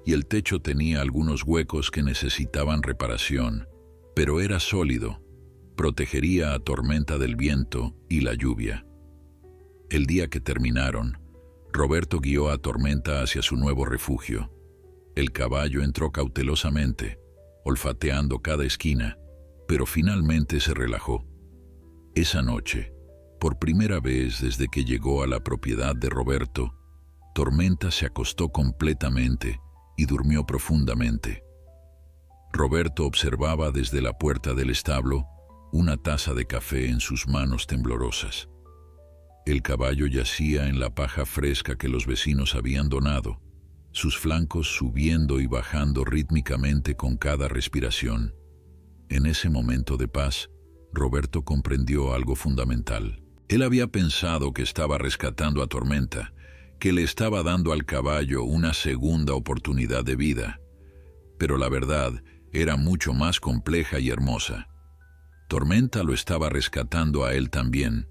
y el techo tenía algunos huecos que necesitaban reparación, pero era sólido, protegería a Tormenta del viento y la lluvia. El día que terminaron, Roberto guió a Tormenta hacia su nuevo refugio. El caballo entró cautelosamente, olfateando cada esquina, pero finalmente se relajó. Esa noche, por primera vez desde que llegó a la propiedad de Roberto, Tormenta se acostó completamente y durmió profundamente. Roberto observaba desde la puerta del establo una taza de café en sus manos temblorosas. El caballo yacía en la paja fresca que los vecinos habían donado, sus flancos subiendo y bajando rítmicamente con cada respiración. En ese momento de paz, Roberto comprendió algo fundamental. Él había pensado que estaba rescatando a Tormenta, que le estaba dando al caballo una segunda oportunidad de vida. Pero la verdad era mucho más compleja y hermosa. Tormenta lo estaba rescatando a él también.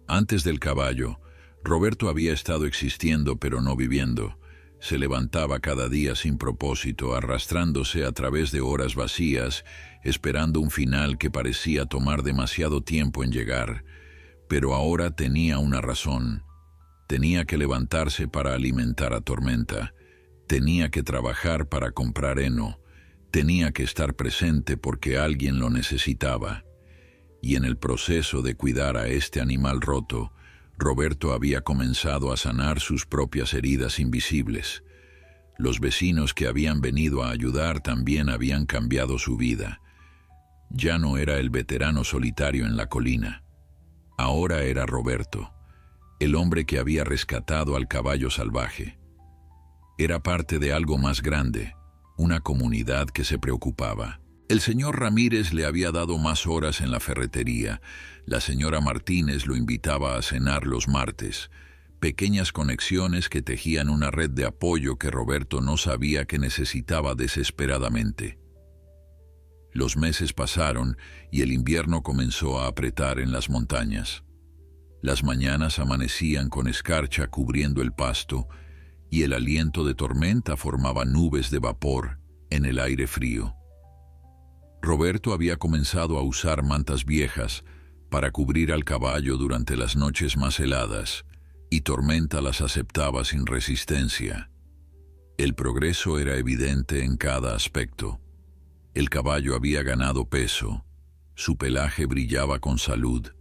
Antes del caballo, Roberto había estado existiendo pero no viviendo. Se levantaba cada día sin propósito, arrastrándose a través de horas vacías, esperando un final que parecía tomar demasiado tiempo en llegar. Pero ahora tenía una razón. Tenía que levantarse para alimentar a Tormenta. Tenía que trabajar para comprar heno. Tenía que estar presente porque alguien lo necesitaba. Y en el proceso de cuidar a este animal roto, Roberto había comenzado a sanar sus propias heridas invisibles. Los vecinos que habían venido a ayudar también habían cambiado su vida. Ya no era el veterano solitario en la colina. Ahora era Roberto, el hombre que había rescatado al caballo salvaje. Era parte de algo más grande, una comunidad que se preocupaba. El señor Ramírez le había dado más horas en la ferretería. La señora Martínez lo invitaba a cenar los martes. Pequeñas conexiones que tejían una red de apoyo que Roberto no sabía que necesitaba desesperadamente. Los meses pasaron y el invierno comenzó a apretar en las montañas. Las mañanas amanecían con escarcha cubriendo el pasto y el aliento de tormenta formaba nubes de vapor en el aire frío. Roberto había comenzado a usar mantas viejas para cubrir al caballo durante las noches más heladas, y Tormenta las aceptaba sin resistencia. El progreso era evidente en cada aspecto. El caballo había ganado peso, su pelaje brillaba con salud,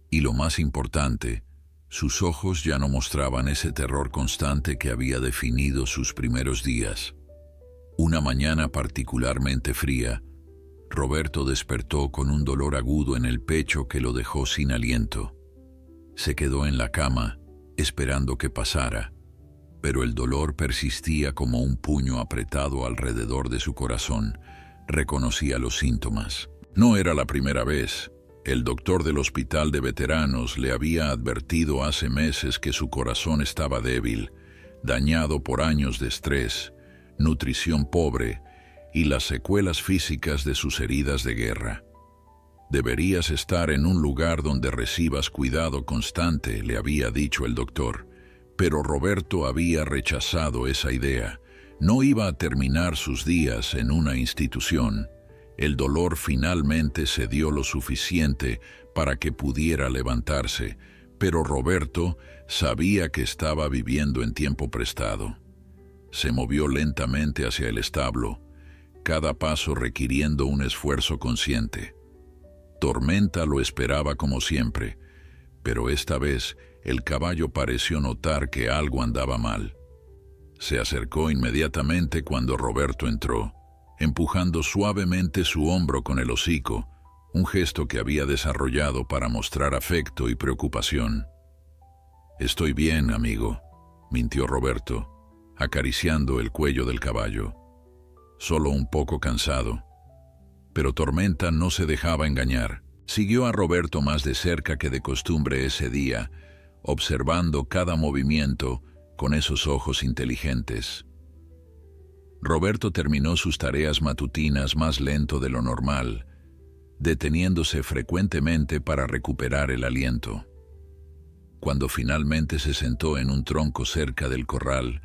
y lo más importante, sus ojos ya no mostraban ese terror constante que había definido sus primeros días. Una mañana particularmente fría, Roberto despertó con un dolor agudo en el pecho que lo dejó sin aliento. Se quedó en la cama, esperando que pasara, pero el dolor persistía como un puño apretado alrededor de su corazón. Reconocía los síntomas. No era la primera vez. El doctor del hospital de veteranos le había advertido hace meses que su corazón estaba débil, dañado por años de estrés, nutrición pobre y las secuelas físicas de sus heridas de guerra. Deberías estar en un lugar donde recibas cuidado constante, le había dicho el doctor, pero Roberto había rechazado esa idea. No iba a terminar sus días en una institución. El dolor finalmente cedió lo suficiente para que pudiera levantarse, pero Roberto sabía que estaba viviendo en tiempo prestado. Se movió lentamente hacia el establo, cada paso requiriendo un esfuerzo consciente. Tormenta lo esperaba como siempre, pero esta vez el caballo pareció notar que algo andaba mal. Se acercó inmediatamente cuando Roberto entró, empujando suavemente su hombro con el hocico, un gesto que había desarrollado para mostrar afecto y preocupación. «Estoy bien, amigo», mintió Roberto, acariciando el cuello del caballo. «Solo un poco cansado». Pero Tormenta no se dejaba engañar. Siguió a Roberto más de cerca que de costumbre ese día, observando cada movimiento con esos ojos inteligentes. Roberto terminó sus tareas matutinas más lento de lo normal, deteniéndose frecuentemente para recuperar el aliento. Cuando finalmente se sentó en un tronco cerca del corral,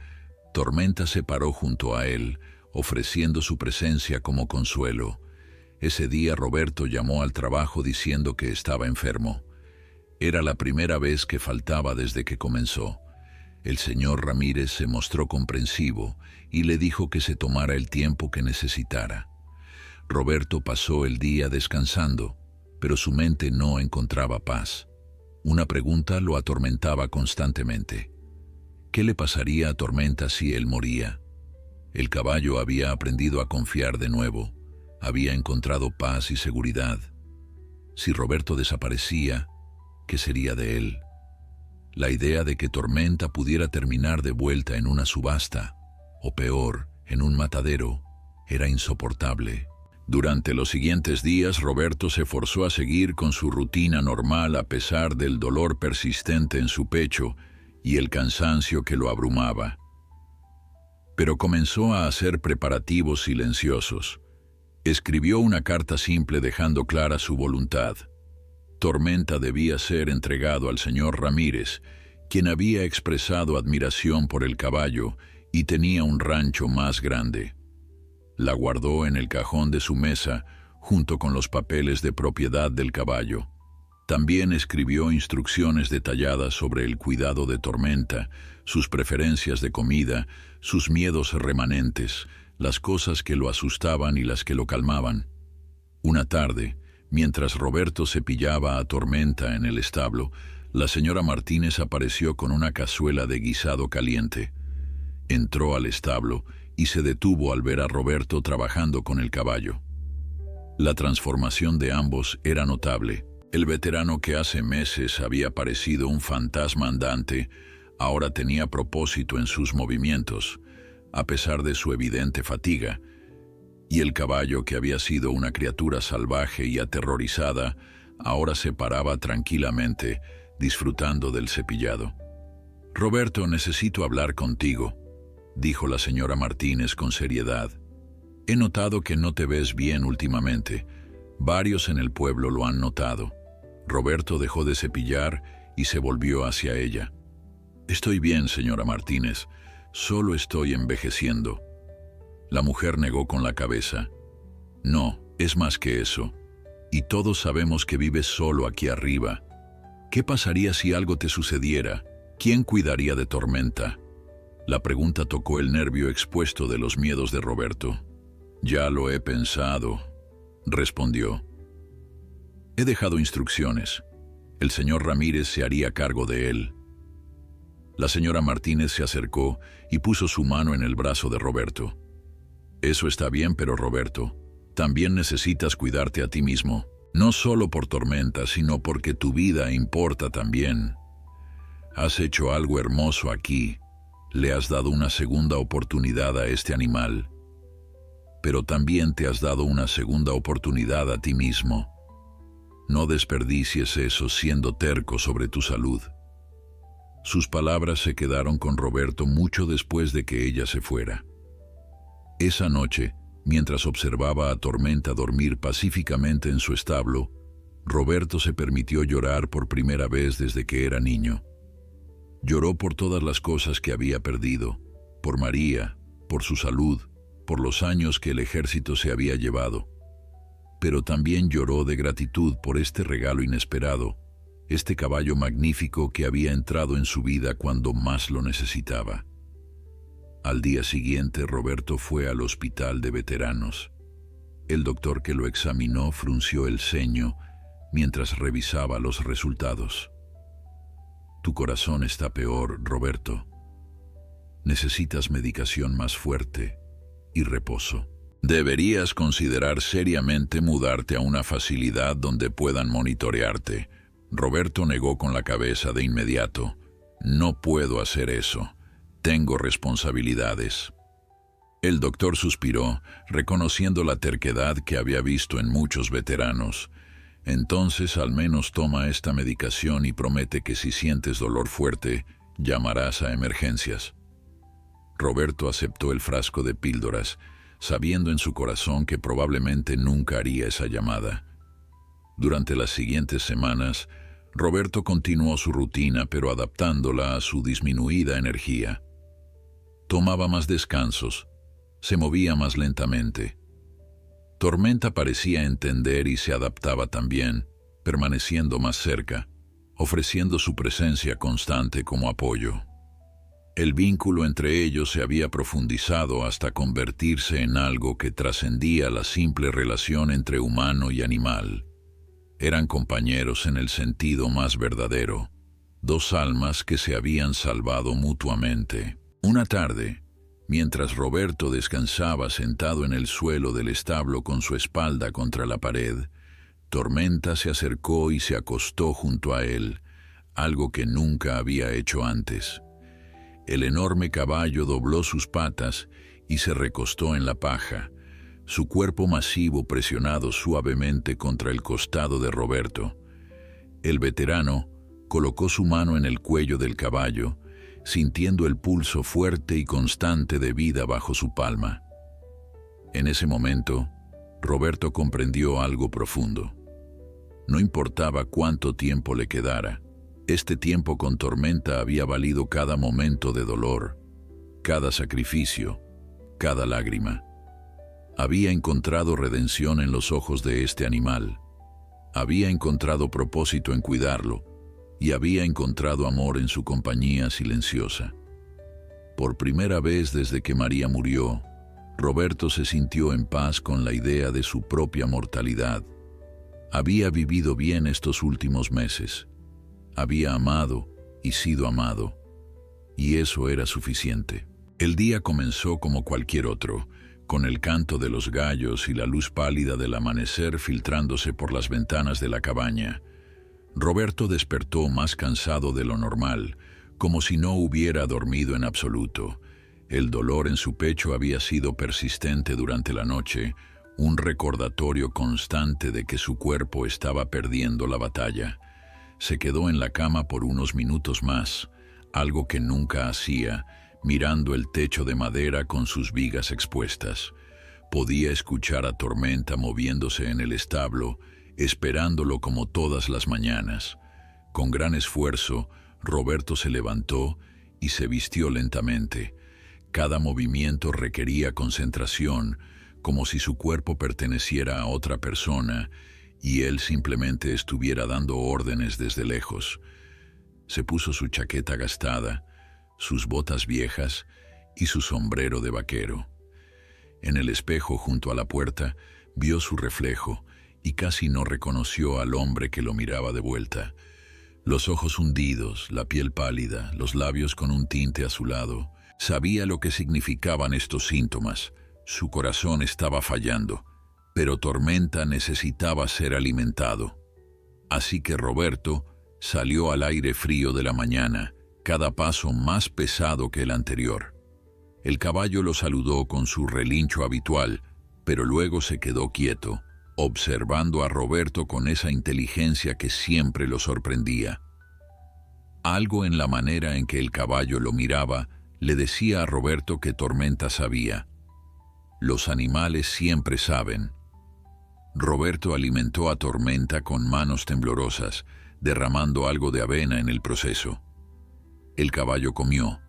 Tormenta se paró junto a él, ofreciendo su presencia como consuelo. Ese día Roberto llamó al trabajo diciendo que estaba enfermo. Era la primera vez que faltaba desde que comenzó. El señor Ramírez se mostró comprensivo y le dijo que se tomara el tiempo que necesitara. Roberto pasó el día descansando, pero su mente no encontraba paz. Una pregunta lo atormentaba constantemente. ¿Qué le pasaría a Tormenta si él moría? El caballo había aprendido a confiar de nuevo, había encontrado paz y seguridad. Si Roberto desaparecía, ¿qué sería de él? La idea de que Tormenta pudiera terminar de vuelta en una subasta, o peor, en un matadero, era insoportable. Durante los siguientes días, Roberto se forzó a seguir con su rutina normal a pesar del dolor persistente en su pecho y el cansancio que lo abrumaba. Pero comenzó a hacer preparativos silenciosos. Escribió una carta simple dejando clara su voluntad. Tormenta debía ser entregado al señor Ramírez, quien había expresado admiración por el caballo y tenía un rancho más grande. La guardó en el cajón de su mesa, junto con los papeles de propiedad del caballo. También escribió instrucciones detalladas sobre el cuidado de Tormenta, sus preferencias de comida, sus miedos remanentes, las cosas que lo asustaban y las que lo calmaban. Una tarde, mientras Roberto cepillaba a Tormenta en el establo, la señora Martínez apareció con una cazuela de guisado caliente. Entró al establo y se detuvo al ver a Roberto trabajando con el caballo. La transformación de ambos era notable. El veterano que hace meses había parecido un fantasma andante, ahora tenía propósito en sus movimientos, a pesar de su evidente fatiga, y el caballo que había sido una criatura salvaje y aterrorizada, ahora se paraba tranquilamente, disfrutando del cepillado. «Roberto, necesito hablar contigo», dijo la señora Martínez con seriedad. «He notado que no te ves bien últimamente. Varios en el pueblo lo han notado». Roberto dejó de cepillar y se volvió hacia ella. «Estoy bien, señora Martínez. Solo estoy envejeciendo». La mujer negó con la cabeza. «No, es más que eso. Y todos sabemos que vives solo aquí arriba. ¿Qué pasaría si algo te sucediera? ¿Quién cuidaría de Tormenta?» La pregunta tocó el nervio expuesto de los miedos de Roberto. «Ya lo he pensado», respondió. «He dejado instrucciones. El señor Ramírez se haría cargo de él». La señora Martínez se acercó y puso su mano en el brazo de Roberto. «Eso está bien, pero Roberto, también necesitas cuidarte a ti mismo. No solo por Tormenta, sino porque tu vida importa también. Has hecho algo hermoso aquí. Le has dado una segunda oportunidad a este animal. Pero también te has dado una segunda oportunidad a ti mismo. No desperdicies eso siendo terco sobre tu salud». Sus palabras se quedaron con Roberto mucho después de que ella se fuera. Esa noche, mientras observaba a Tormenta dormir pacíficamente en su establo, Roberto se permitió llorar por primera vez desde que era niño. Lloró por todas las cosas que había perdido, por María, por su salud, por los años que el ejército se había llevado. Pero también lloró de gratitud por este regalo inesperado, este caballo magnífico que había entrado en su vida cuando más lo necesitaba. Al día siguiente, Roberto fue al hospital de veteranos. El doctor que lo examinó frunció el ceño mientras revisaba los resultados. «Tu corazón está peor, Roberto. Necesitas medicación más fuerte y reposo. Deberías considerar seriamente mudarte a una facilidad donde puedan monitorearte». Roberto negó con la cabeza de inmediato. «No puedo hacer eso. Tengo responsabilidades». El doctor suspiró, reconociendo la terquedad que había visto en muchos veteranos. «Entonces al menos toma esta medicación y promete que si sientes dolor fuerte, llamarás a emergencias». Roberto aceptó el frasco de píldoras, sabiendo en su corazón que probablemente nunca haría esa llamada. Durante las siguientes semanas, Roberto continuó su rutina, pero adaptándola a su disminuida energía. Tomaba más descansos, se movía más lentamente. Tormenta parecía entender y se adaptaba también, permaneciendo más cerca, ofreciendo su presencia constante como apoyo. El vínculo entre ellos se había profundizado hasta convertirse en algo que trascendía la simple relación entre humano y animal. Eran compañeros en el sentido más verdadero, dos almas que se habían salvado mutuamente. Una tarde, mientras Roberto descansaba sentado en el suelo del establo con su espalda contra la pared, Tormenta se acercó y se acostó junto a él, algo que nunca había hecho antes. El enorme caballo dobló sus patas y se recostó en la paja, su cuerpo masivo presionado suavemente contra el costado de Roberto. El veterano colocó su mano en el cuello del caballo, sintiendo el pulso fuerte y constante de vida bajo su palma. En ese momento, Roberto comprendió algo profundo. No importaba cuánto tiempo le quedara, este tiempo con Tormenta había valido cada momento de dolor, cada sacrificio, cada lágrima. Había encontrado redención en los ojos de este animal. Había encontrado propósito en cuidarlo y había encontrado amor en su compañía silenciosa. Por primera vez desde que María murió, Roberto se sintió en paz con la idea de su propia mortalidad. Había vivido bien estos últimos meses. Había amado y sido amado, y eso era suficiente. El día comenzó como cualquier otro, con el canto de los gallos y la luz pálida del amanecer filtrándose por las ventanas de la cabaña. Roberto despertó más cansado de lo normal, como si no hubiera dormido en absoluto. El dolor en su pecho había sido persistente durante la noche, un recordatorio constante de que su cuerpo estaba perdiendo la batalla. Se quedó en la cama por unos minutos más, algo que nunca hacía, mirando el techo de madera con sus vigas expuestas. Podía escuchar a Tormenta moviéndose en el establo, esperándolo como todas las mañanas. Con gran esfuerzo, Roberto se levantó y se vistió lentamente. Cada movimiento requería concentración, como si su cuerpo perteneciera a otra persona, y él simplemente estuviera dando órdenes desde lejos. Se puso su chaqueta gastada, sus botas viejas y su sombrero de vaquero. En el espejo junto a la puerta vio su reflejo y casi no reconoció al hombre que lo miraba de vuelta. Los ojos hundidos, la piel pálida, los labios con un tinte azulado. Sabía lo que significaban estos síntomas. Su corazón estaba fallando, pero Tormenta necesitaba ser alimentado. Así que Roberto salió al aire frío de la mañana, cada paso más pesado que el anterior. El caballo lo saludó con su relincho habitual, pero luego se quedó quieto, observando a Roberto con esa inteligencia que siempre lo sorprendía. Algo en la manera en que el caballo lo miraba le decía a Roberto que Tormenta sabía. Los animales siempre saben. Roberto alimentó a Tormenta con manos temblorosas, derramando algo de avena en el proceso. El caballo comió,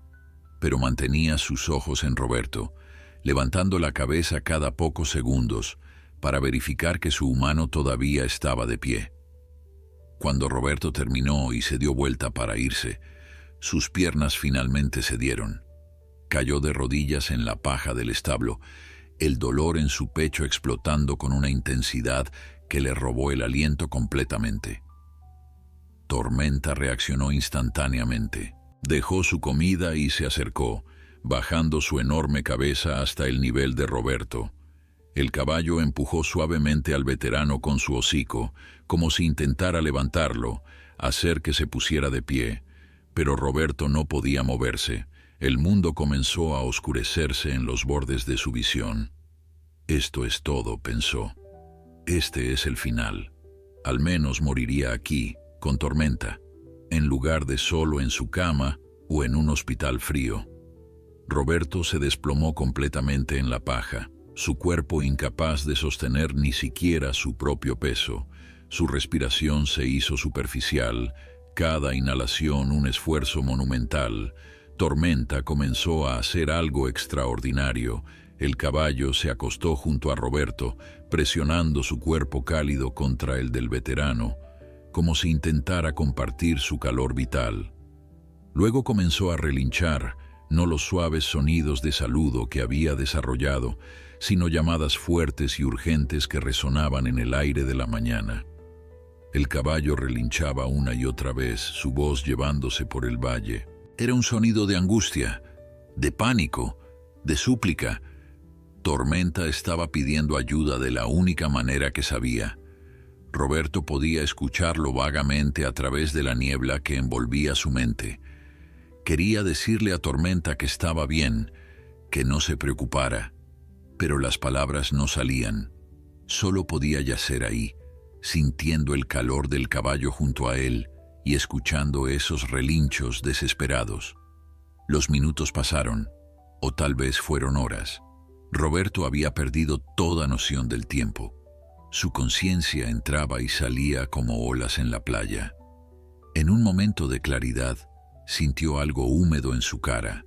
pero mantenía sus ojos en Roberto, levantando la cabeza cada pocos segundos para verificar que su humano todavía estaba de pie. Cuando Roberto terminó y se dio vuelta para irse, sus piernas finalmente cedieron. Cayó de rodillas en la paja del establo, el dolor en su pecho explotando con una intensidad que le robó el aliento completamente. Tormenta reaccionó instantáneamente. Dejó su comida y se acercó, bajando su enorme cabeza hasta el nivel de Roberto. El caballo empujó suavemente al veterano con su hocico, como si intentara levantarlo, hacer que se pusiera de pie. Pero Roberto no podía moverse. El mundo comenzó a oscurecerse en los bordes de su visión. Esto es todo, pensó. Este es el final. Al menos moriría aquí, con Tormenta, en lugar de solo en su cama o en un hospital frío. Roberto se desplomó completamente en la paja, su cuerpo incapaz de sostener ni siquiera su propio peso. Su respiración se hizo superficial, cada inhalación un esfuerzo monumental. Tormenta comenzó a hacer algo extraordinario. El caballo se acostó junto a Roberto, presionando su cuerpo cálido contra el del veterano, como si intentara compartir su calor vital. Luego comenzó a relinchar, no los suaves sonidos de saludo que había desarrollado, sino llamadas fuertes y urgentes que resonaban en el aire de la mañana. El caballo relinchaba una y otra vez, su voz llevándose por el valle. Era un sonido de angustia, de pánico, de súplica. Tormenta estaba pidiendo ayuda de la única manera que sabía. Roberto podía escucharlo vagamente a través de la niebla que envolvía su mente. Quería decirle a Tormenta que estaba bien, que no se preocupara, pero las palabras no salían. Solo podía yacer ahí, sintiendo el calor del caballo junto a él y escuchando esos relinchos desesperados. Los minutos pasaron, o tal vez fueron horas. Roberto había perdido toda noción del tiempo. Su conciencia entraba y salía como olas en la playa. En un momento de claridad, sintió algo húmedo en su cara.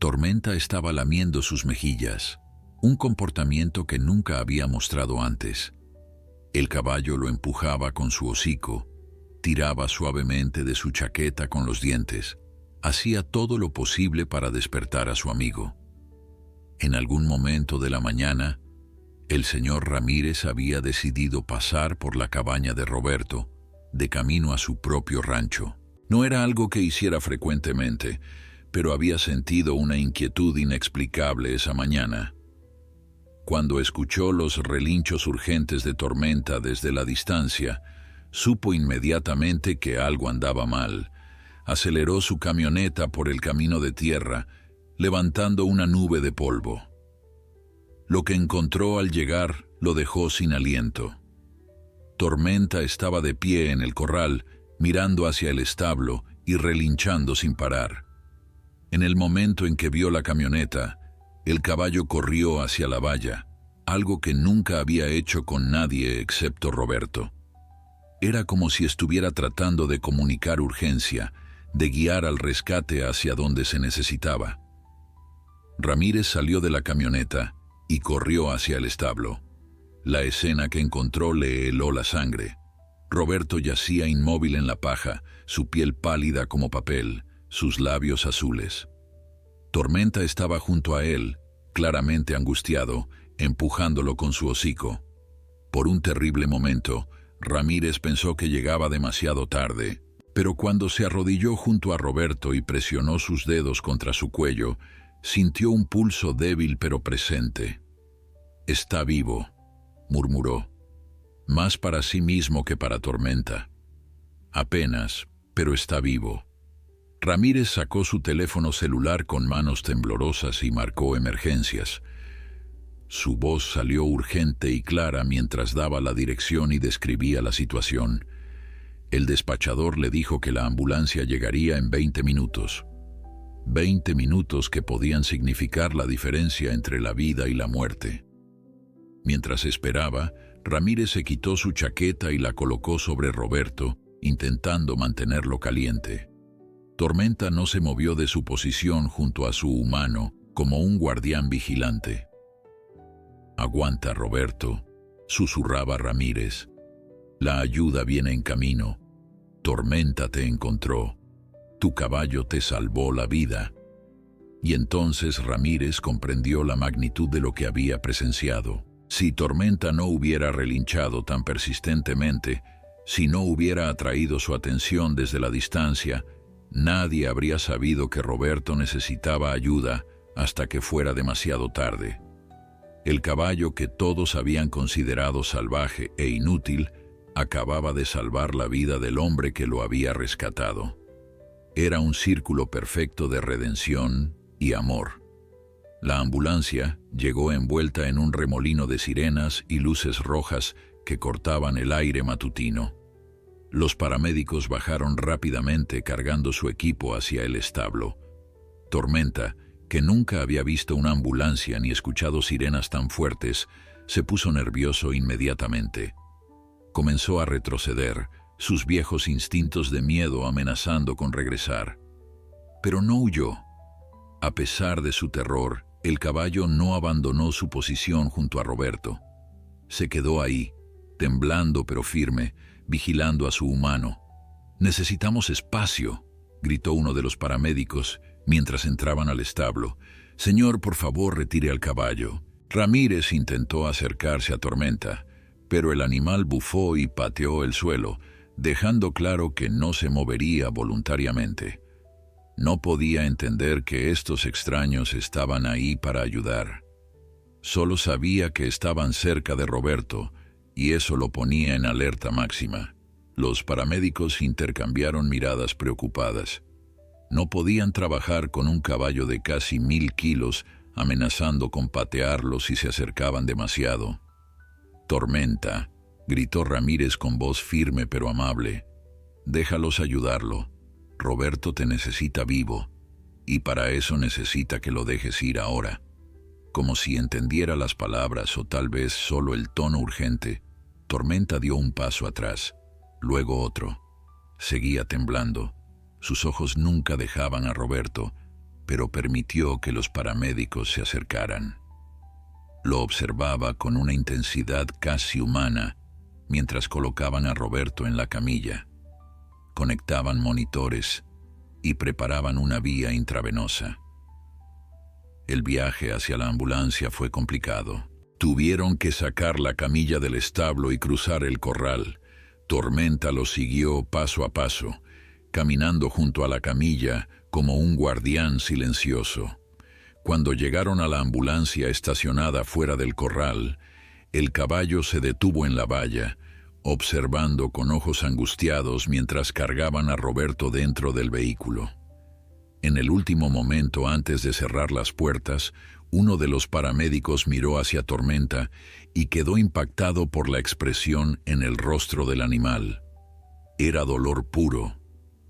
Tormenta estaba lamiendo sus mejillas, un comportamiento que nunca había mostrado antes. El caballo lo empujaba con su hocico, tiraba suavemente de su chaqueta con los dientes, hacía todo lo posible para despertar a su amigo. En algún momento de la mañana, el señor Ramírez había decidido pasar por la cabaña de Roberto, de camino a su propio rancho. No era algo que hiciera frecuentemente, pero había sentido una inquietud inexplicable esa mañana. Cuando escuchó los relinchos urgentes de Tormenta desde la distancia, supo inmediatamente que algo andaba mal. Aceleró su camioneta por el camino de tierra, levantando una nube de polvo. Lo que encontró al llegar lo dejó sin aliento. Tormenta estaba de pie en el corral, mirando hacia el establo y relinchando sin parar. En el momento en que vio la camioneta, el caballo corrió hacia la valla, algo que nunca había hecho con nadie excepto Roberto. Era como si estuviera tratando de comunicar urgencia, de guiar al rescate hacia donde se necesitaba. Ramírez salió de la camioneta y corrió hacia el establo. La escena que encontró le heló la sangre. Roberto yacía inmóvil en la paja, su piel pálida como papel, sus labios azules. Tormenta estaba junto a él, claramente angustiado, empujándolo con su hocico. Por un terrible momento, Ramírez pensó que llegaba demasiado tarde, pero cuando se arrodilló junto a Roberto y presionó sus dedos contra su cuello, sintió un pulso débil pero presente. «Está vivo», murmuró, más para sí mismo que para Tormenta. «Apenas, pero está vivo». Ramírez sacó su teléfono celular con manos temblorosas y marcó emergencias. Su voz salió urgente y clara mientras daba la dirección y describía la situación. El despachador le dijo que la ambulancia llegaría en 20 minutos. 20 minutos que podían significar la diferencia entre la vida y la muerte. Mientras esperaba, Ramírez se quitó su chaqueta y la colocó sobre Roberto, intentando mantenerlo caliente. Tormenta no se movió de su posición junto a su humano, como un guardián vigilante. «Aguanta, Roberto», susurraba Ramírez. «La ayuda viene en camino. Tormenta te encontró. Tu caballo te salvó la vida». Y entonces Ramírez comprendió la magnitud de lo que había presenciado. Si Tormenta no hubiera relinchado tan persistentemente, si no hubiera atraído su atención desde la distancia, nadie habría sabido que Roberto necesitaba ayuda hasta que fuera demasiado tarde. El caballo que todos habían considerado salvaje e inútil acababa de salvar la vida del hombre que lo había rescatado. Era un círculo perfecto de redención y amor. La ambulancia llegó envuelta en un remolino de sirenas y luces rojas que cortaban el aire matutino. Los paramédicos bajaron rápidamente cargando su equipo hacia el establo. Tormenta, que nunca había visto una ambulancia ni escuchado sirenas tan fuertes, se puso nervioso inmediatamente. Comenzó a retroceder, sus viejos instintos de miedo amenazando con regresar. Pero no huyó. A pesar de su terror, el caballo no abandonó su posición junto a Roberto. Se quedó ahí, temblando pero firme, vigilando a su humano. «Necesitamos espacio», gritó uno de los paramédicos, Mientras entraban al establo, «Señor, por favor, retire al caballo». Ramírez intentó acercarse a Tormenta, pero el animal bufó y pateó el suelo, dejando claro que no se movería voluntariamente. No podía entender que estos extraños estaban ahí para ayudar. Solo sabía que estaban cerca de Roberto, y eso lo ponía en alerta máxima. Los paramédicos intercambiaron miradas preocupadas. No podían trabajar con un caballo de casi 1000 kilos, amenazando con patearlo si se acercaban demasiado. «Tormenta», gritó Ramírez con voz firme pero amable. «Déjalos ayudarlo. Roberto te necesita vivo, y para eso necesita que lo dejes ir ahora». Como si entendiera las palabras o tal vez solo el tono urgente, Tormenta dio un paso atrás, luego otro. Seguía temblando. Sus ojos nunca dejaban a Roberto, pero permitió que los paramédicos se acercaran. Lo observaba con una intensidad casi humana mientras colocaban a Roberto en la camilla. Conectaban monitores y preparaban una vía intravenosa. El viaje hacia la ambulancia fue complicado. Tuvieron que sacar la camilla del establo y cruzar el corral. Tormenta lo siguió paso a paso, caminando junto a la camilla como un guardián silencioso. Cuando llegaron a la ambulancia estacionada fuera del corral, el caballo se detuvo en la valla, observando con ojos angustiados mientras cargaban a Roberto dentro del vehículo. En el último momento antes de cerrar las puertas, uno de los paramédicos miró hacia Tormenta y quedó impactado por la expresión en el rostro del animal. Era dolor puro,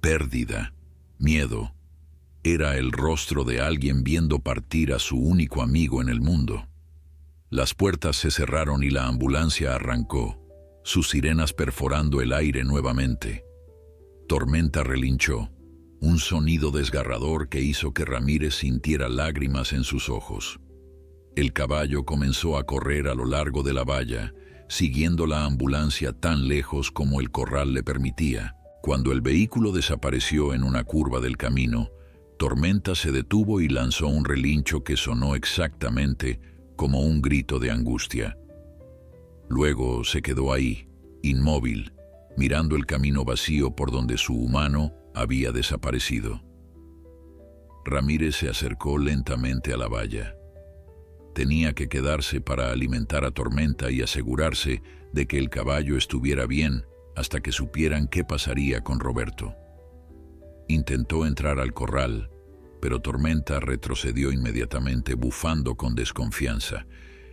pérdida, miedo. Era el rostro de alguien viendo partir a su único amigo en el mundo. Las puertas se cerraron y la ambulancia arrancó, sus sirenas perforando el aire nuevamente. Tormenta relinchó, un sonido desgarrador que hizo que Ramírez sintiera lágrimas en sus ojos. El caballo comenzó a correr a lo largo de la valla, siguiendo la ambulancia tan lejos como el corral le permitía. Cuando el vehículo desapareció en una curva del camino, Tormenta se detuvo y lanzó un relincho que sonó exactamente como un grito de angustia. Luego se quedó ahí, inmóvil, mirando el camino vacío por donde su humano había desaparecido. Ramírez se acercó lentamente a la valla. Tenía que quedarse para alimentar a Tormenta y asegurarse de que el caballo estuviera bien hasta que supieran qué pasaría con Roberto. Intentó entrar al corral, pero Tormenta retrocedió inmediatamente, bufando con desconfianza.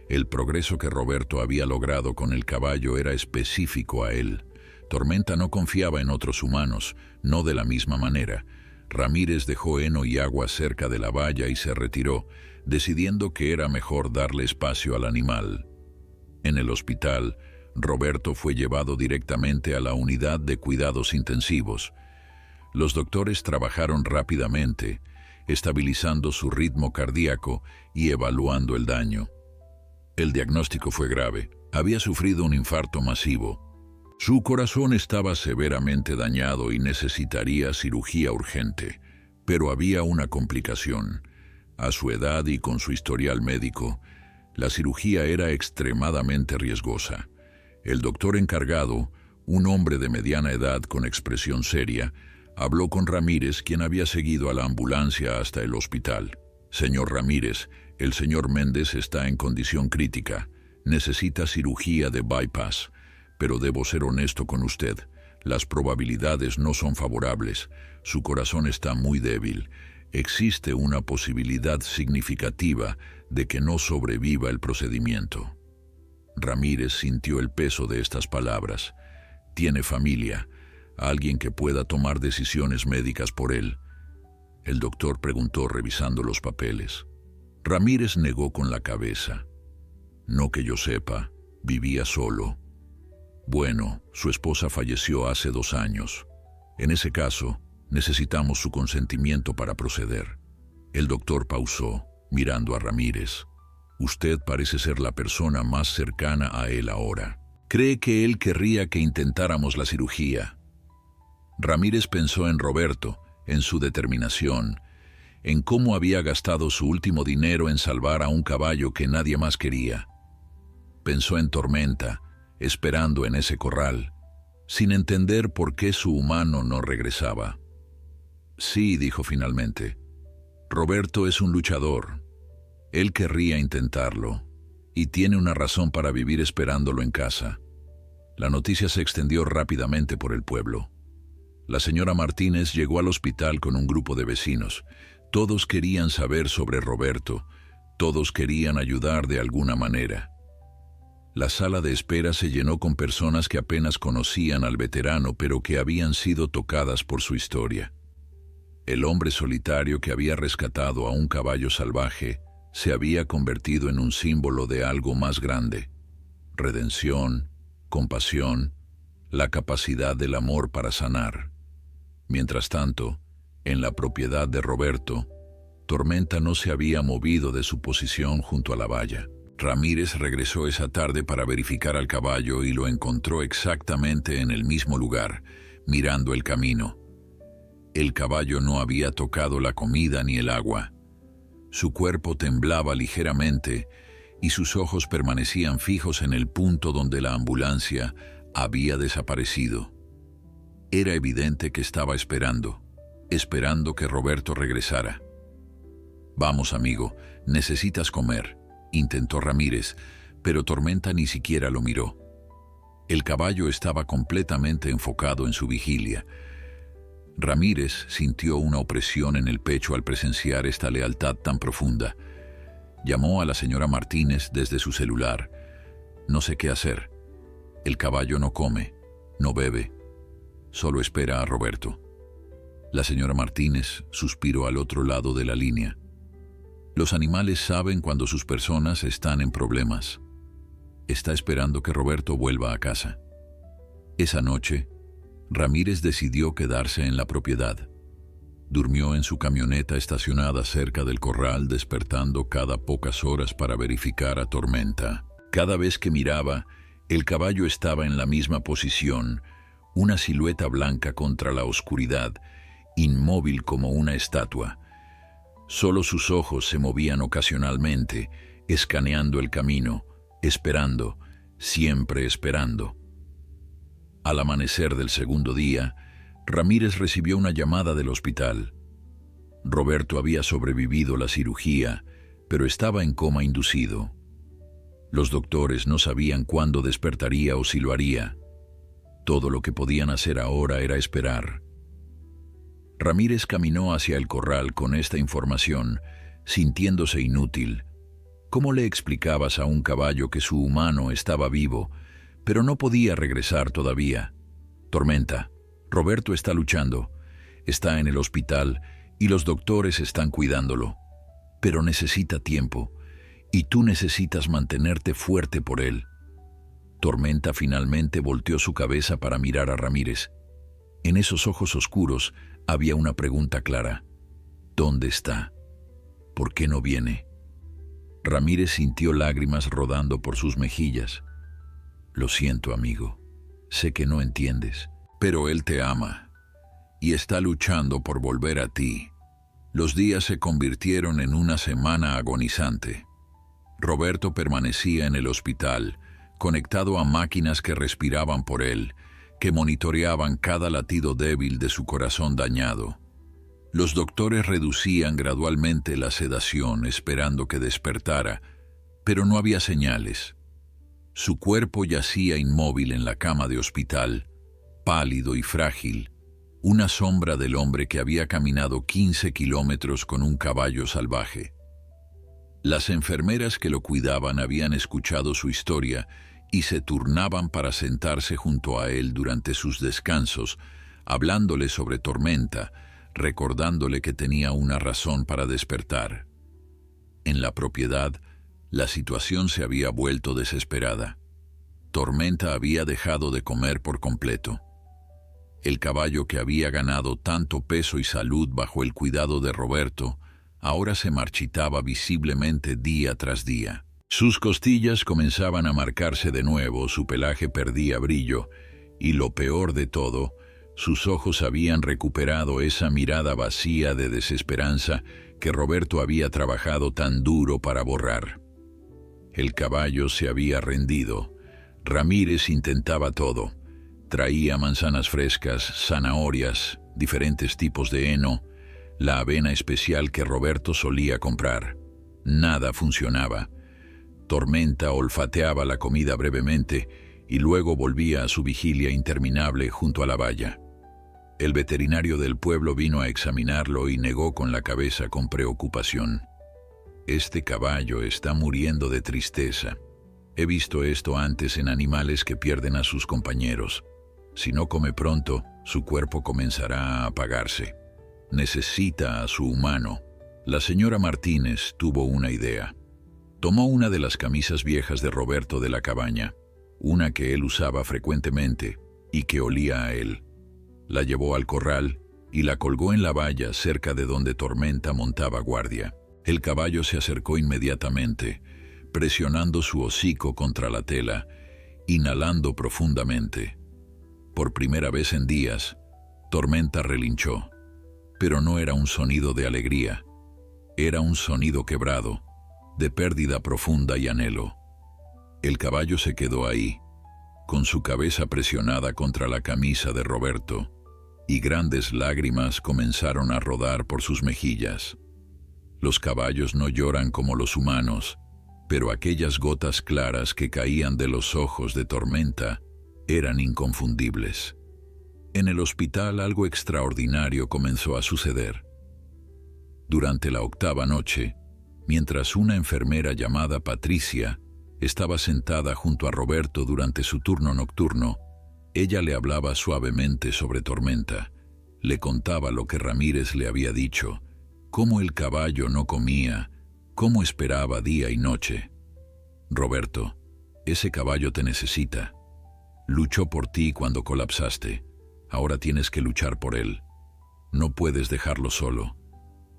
El progreso que Roberto había logrado con el caballo era específico a él. Tormenta no confiaba en otros humanos, no de la misma manera. Ramírez dejó heno y agua cerca de la valla y se retiró, decidiendo que era mejor darle espacio al animal. En el hospital, Roberto fue llevado directamente a la unidad de cuidados intensivos. Los doctores trabajaron rápidamente, estabilizando su ritmo cardíaco y evaluando el daño. El diagnóstico fue grave. Había sufrido un infarto masivo. Su corazón estaba severamente dañado y necesitaría cirugía urgente, pero había una complicación. A su edad y con su historial médico, la cirugía era extremadamente riesgosa. El doctor encargado, un hombre de mediana edad con expresión seria, habló con Ramírez, quien había seguido a la ambulancia hasta el hospital. «Señor Ramírez, el señor Méndez está en condición crítica. Necesita cirugía de bypass. Pero debo ser honesto con usted, las probabilidades no son favorables. Su corazón está muy débil. Existe una posibilidad significativa de que no sobreviva el procedimiento». Ramírez sintió el peso de estas palabras. Tiene familia, alguien que pueda tomar decisiones médicas por él. El doctor preguntó revisando los papeles. Ramírez negó con la cabeza. «No que yo sepa, vivía solo». «Bueno, su esposa falleció hace 2 años. En ese caso, necesitamos su consentimiento para proceder». El doctor pausó, mirando a Ramírez. «Usted parece ser la persona más cercana a él ahora. ¿Cree que él querría que intentáramos la cirugía?» Ramírez pensó en Roberto, en su determinación, en cómo había gastado su último dinero en salvar a un caballo que nadie más quería. Pensó en Tormenta, esperando en ese corral, sin entender por qué su humano no regresaba. Sí, dijo finalmente, Roberto es un luchador. Él querría intentarlo, y tiene una razón para vivir esperándolo en casa. La noticia se extendió rápidamente por el pueblo. La señora Martínez llegó al hospital con un grupo de vecinos. Todos querían saber sobre Roberto, todos querían ayudar de alguna manera. La sala de espera se llenó con personas que apenas conocían al veterano, pero que habían sido tocadas por su historia. El hombre solitario que había rescatado a un caballo salvaje se había convertido en un símbolo de algo más grande: redención, compasión, la capacidad del amor para sanar. Mientras tanto, en la propiedad de Roberto, Tormenta no se había movido de su posición junto a la valla. Ramírez regresó esa tarde para verificar al caballo y lo encontró exactamente en el mismo lugar, mirando el camino. El caballo no había tocado la comida ni el agua. Su cuerpo temblaba ligeramente y sus ojos permanecían fijos en el punto donde la ambulancia había desaparecido. Era evidente que estaba esperando que Roberto regresara. «Vamos, amigo, necesitas comer», intentó Ramírez, pero Tormenta ni siquiera lo miró. El caballo estaba completamente enfocado en su vigilia. Ramírez sintió una opresión en el pecho al presenciar esta lealtad tan profunda. Llamó a la señora Martínez desde su celular. «No sé qué hacer. El caballo no come, no bebe, solo espera a Roberto». La señora Martínez suspiró al otro lado de la línea. Los animales saben cuando sus personas están en problemas. Está esperando que Roberto vuelva a casa. Esa noche, Ramírez decidió quedarse en la propiedad. Durmió en su camioneta estacionada cerca del corral, despertando cada pocas horas para verificar a Tormenta. Cada vez que miraba, el caballo estaba en la misma posición, una silueta blanca contra la oscuridad, inmóvil como una estatua. Solo sus ojos se movían ocasionalmente, escaneando el camino, esperando, siempre esperando. Al amanecer del segundo día, Ramírez recibió una llamada del hospital. Roberto había sobrevivido la cirugía, pero estaba en coma inducido. Los doctores no sabían cuándo despertaría o si lo haría. Todo lo que podían hacer ahora era esperar. Ramírez caminó hacia el corral con esta información, sintiéndose inútil. ¿Cómo le explicabas a un caballo que su humano estaba vivo, pero no podía regresar todavía? Tormenta, Roberto está luchando, está en el hospital y los doctores están cuidándolo, pero necesita tiempo, y tú necesitas mantenerte fuerte por él. Tormenta finalmente volteó su cabeza para mirar a Ramírez. En esos ojos oscuros había una pregunta clara. ¿Dónde está? ¿Por qué no viene? Ramírez sintió lágrimas rodando por sus mejillas. Lo siento, amigo. Sé que no entiendes, pero él te ama y está luchando por volver a ti. Los días se convirtieron en una semana agonizante. Roberto permanecía en el hospital, conectado a máquinas que respiraban por él, que monitoreaban cada latido débil de su corazón dañado. Los doctores reducían gradualmente la sedación esperando que despertara, pero no había señales. Su cuerpo yacía inmóvil en la cama de hospital, pálido y frágil, una sombra del hombre que había caminado 15 kilómetros con un caballo salvaje. Las enfermeras que lo cuidaban habían escuchado su historia y se turnaban para sentarse junto a él durante sus descansos, hablándole sobre Tormenta, recordándole que tenía una razón para despertar. En la propiedad, la situación se había vuelto desesperada. Tormenta había dejado de comer por completo. El caballo que había ganado tanto peso y salud bajo el cuidado de Roberto, ahora se marchitaba visiblemente día tras día. Sus costillas comenzaban a marcarse de nuevo, su pelaje perdía brillo, y lo peor de todo, Sus ojos habían recuperado esa mirada vacía de desesperanza que Roberto había trabajado tan duro para borrar. El caballo se había rendido. Ramírez intentaba todo. Traía manzanas frescas, zanahorias, diferentes tipos de heno, la avena especial que Roberto solía comprar. Nada funcionaba. Tormenta olfateaba la comida brevemente y luego volvía a su vigilia interminable junto a la valla. El veterinario del pueblo vino a examinarlo y negó con la cabeza con preocupación. Este caballo está muriendo de tristeza. He visto esto antes en animales que pierden a sus compañeros. Si no come pronto, su cuerpo comenzará a apagarse. Necesita a su humano. La señora Martínez tuvo una idea. Tomó una de las camisas viejas de Roberto de la cabaña, una que él usaba frecuentemente y que olía a él. La llevó al corral y la colgó en la valla cerca de donde Tormenta montaba guardia. El caballo se acercó inmediatamente, presionando su hocico contra la tela, inhalando profundamente. Por primera vez en días, Tormenta relinchó, pero no era un sonido de alegría, era un sonido quebrado, de pérdida profunda y anhelo. El caballo se quedó ahí, con su cabeza presionada contra la camisa de Roberto, y grandes lágrimas comenzaron a rodar por sus mejillas. Los caballos no lloran como los humanos, pero aquellas gotas claras que caían de los ojos de Tormenta eran inconfundibles. En el hospital algo extraordinario comenzó a suceder. Durante la 8ª noche, mientras una enfermera llamada Patricia estaba sentada junto a Roberto durante su turno nocturno, ella le hablaba suavemente sobre Tormenta, le contaba lo que Ramírez le había dicho, cómo el caballo no comía, cómo esperaba día y noche. Roberto, ese caballo te necesita. Luchó por ti cuando colapsaste. Ahora tienes que luchar por él. No puedes dejarlo solo.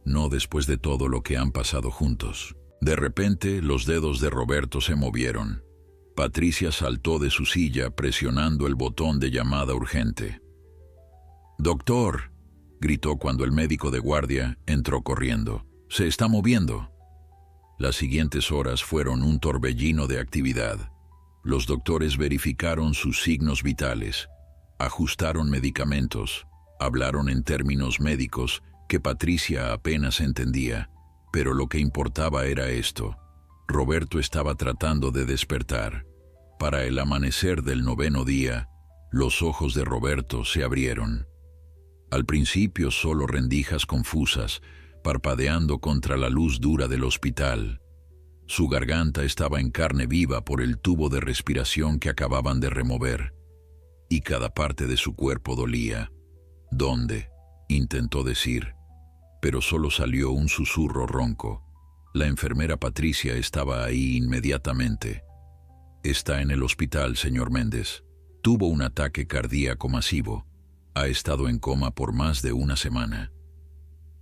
No después de todo lo que han pasado juntos. De repente, los dedos de Roberto se movieron. Patricia saltó de su silla presionando el botón de llamada urgente. «Doctor», gritó cuando el médico de guardia entró corriendo. «Se está moviendo». Las siguientes horas fueron un torbellino de actividad. Los doctores verificaron sus signos vitales, ajustaron medicamentos, hablaron en términos médicos que Patricia apenas entendía, pero lo que importaba era esto. Roberto estaba tratando de despertar. Para el amanecer del 9º día, los ojos de Roberto se abrieron. Al principio solo rendijas confusas, parpadeando contra la luz dura del hospital. Su garganta estaba en carne viva por el tubo de respiración que acababan de remover, y cada parte de su cuerpo dolía. «¿Dónde?», intentó decir, pero solo salió un susurro ronco. La enfermera Patricia estaba ahí inmediatamente. «Está en el hospital, señor Méndez. Tuvo un ataque cardíaco masivo. Ha estado en coma por más de una semana».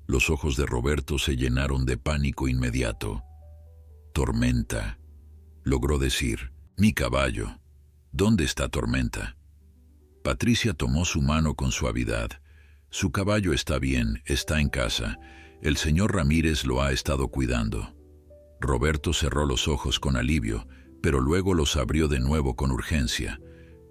Los ojos de Roberto se llenaron de pánico inmediato. «Tormenta», logró decir. «Mi caballo. ¿Dónde está Tormenta?». Patricia tomó su mano con suavidad. «Su caballo está bien, está en casa. El señor Ramírez lo ha estado cuidando». Roberto cerró los ojos con alivio, pero luego los abrió de nuevo con urgencia.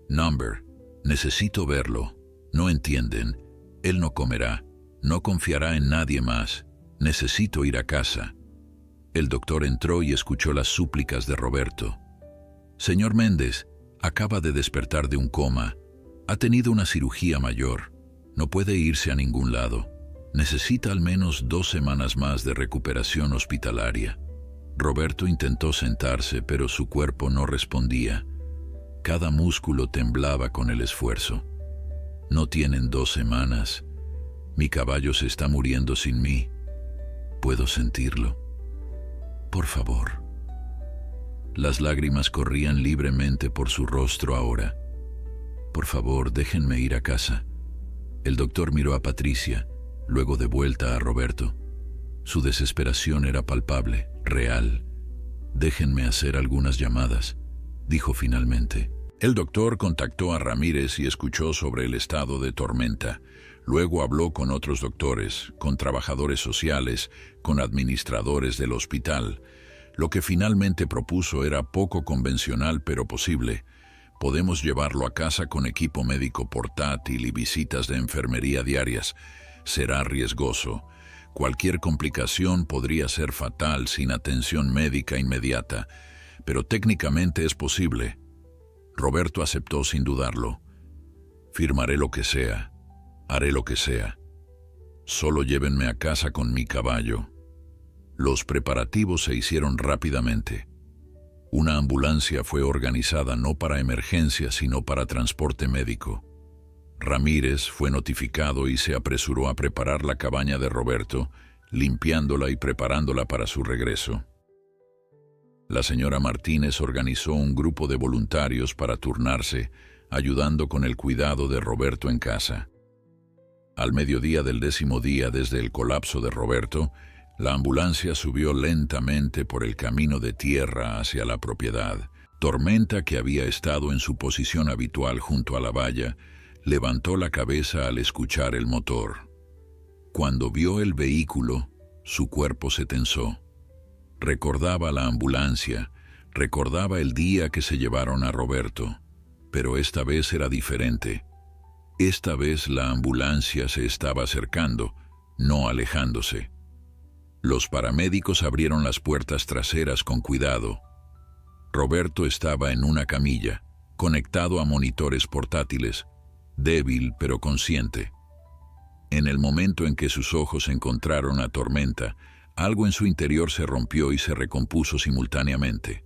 «Number, necesito verlo. No entienden. Él no comerá. No confiará en nadie más. Necesito ir a casa». El doctor entró y escuchó las súplicas de Roberto. «Señor Méndez, acaba de despertar de un coma. Ha tenido una cirugía mayor. No puede irse a ningún lado. Necesita al menos 2 semanas más de recuperación hospitalaria». Roberto intentó sentarse, pero su cuerpo no respondía. Cada músculo temblaba con el esfuerzo. «No tienen 2 semanas. Mi caballo se está muriendo sin mí. Puedo sentirlo. Por favor». Las lágrimas corrían libremente por su rostro ahora. «Por favor, déjenme ir a casa». El doctor miró a Patricia, luego de vuelta a Roberto. Su desesperación era palpable, real. «Déjenme hacer algunas llamadas», dijo finalmente. El doctor contactó a Ramírez y escuchó sobre el estado de Tormenta. Luego habló con otros doctores, con trabajadores sociales, con administradores del hospital. Lo que finalmente propuso era poco convencional pero posible. Podemos llevarlo a casa con equipo médico portátil y visitas de enfermería diarias. Será riesgoso. Cualquier complicación podría ser fatal sin atención médica inmediata, pero técnicamente es posible. Roberto aceptó sin dudarlo. Firmaré lo que sea. Haré lo que sea. Solo llévenme a casa con mi caballo. Los preparativos se hicieron rápidamente. Una ambulancia fue organizada no para emergencia, sino para transporte médico. Ramírez fue notificado y se apresuró a preparar la cabaña de Roberto, limpiándola y preparándola para su regreso. La señora Martínez organizó un grupo de voluntarios para turnarse, ayudando con el cuidado de Roberto en casa. Al mediodía del 10º día desde el colapso de Roberto, la ambulancia subió lentamente por el camino de tierra hacia la propiedad. Tormenta, que había estado en su posición habitual junto a la valla, levantó la cabeza al escuchar el motor. Cuando vio el vehículo, su cuerpo se tensó. Recordaba la ambulancia, recordaba el día que se llevaron a Roberto, pero esta vez era diferente. Esta vez la ambulancia se estaba acercando, no alejándose. Los paramédicos abrieron las puertas traseras con cuidado. Roberto estaba en una camilla, conectado a monitores portátiles, débil pero consciente. En el momento en que sus ojos encontraron a Tormenta, algo en su interior se rompió y se recompuso simultáneamente.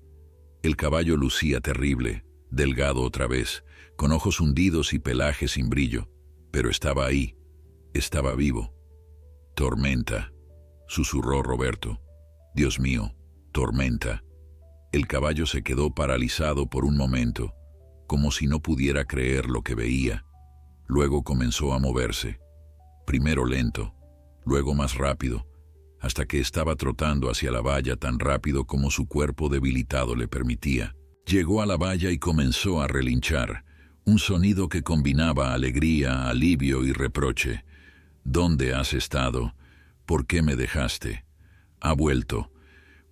El caballo lucía terrible, delgado otra vez, con ojos hundidos y pelaje sin brillo, pero estaba ahí, estaba vivo. Tormenta, susurró Roberto. Dios mío, Tormenta. El caballo se quedó paralizado por un momento, como si no pudiera creer lo que veía. Luego comenzó a moverse, primero lento, luego más rápido, hasta que estaba trotando hacia la valla tan rápido como su cuerpo debilitado le permitía. Llegó a la valla y comenzó a relinchar, un sonido que combinaba alegría, alivio y reproche. ¿Dónde has estado? ¿Por qué me dejaste? Ha vuelto.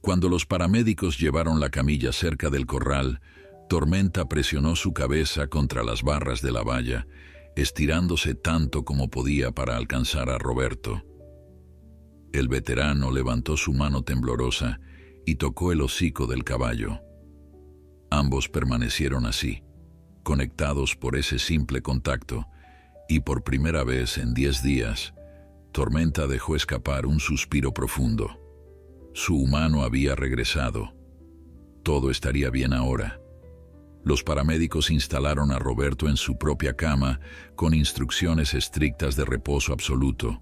Cuando los paramédicos llevaron la camilla cerca del corral, Tormenta presionó su cabeza contra las barras de la valla, estirándose tanto como podía para alcanzar a Roberto. El veterano levantó su mano temblorosa y tocó el hocico del caballo. Ambos permanecieron así, conectados por ese simple contacto, y por primera vez en 10 días, Tormenta dejó escapar un suspiro profundo. Su humano había regresado. Todo estaría bien ahora. Los paramédicos instalaron a Roberto en su propia cama con instrucciones estrictas de reposo absoluto.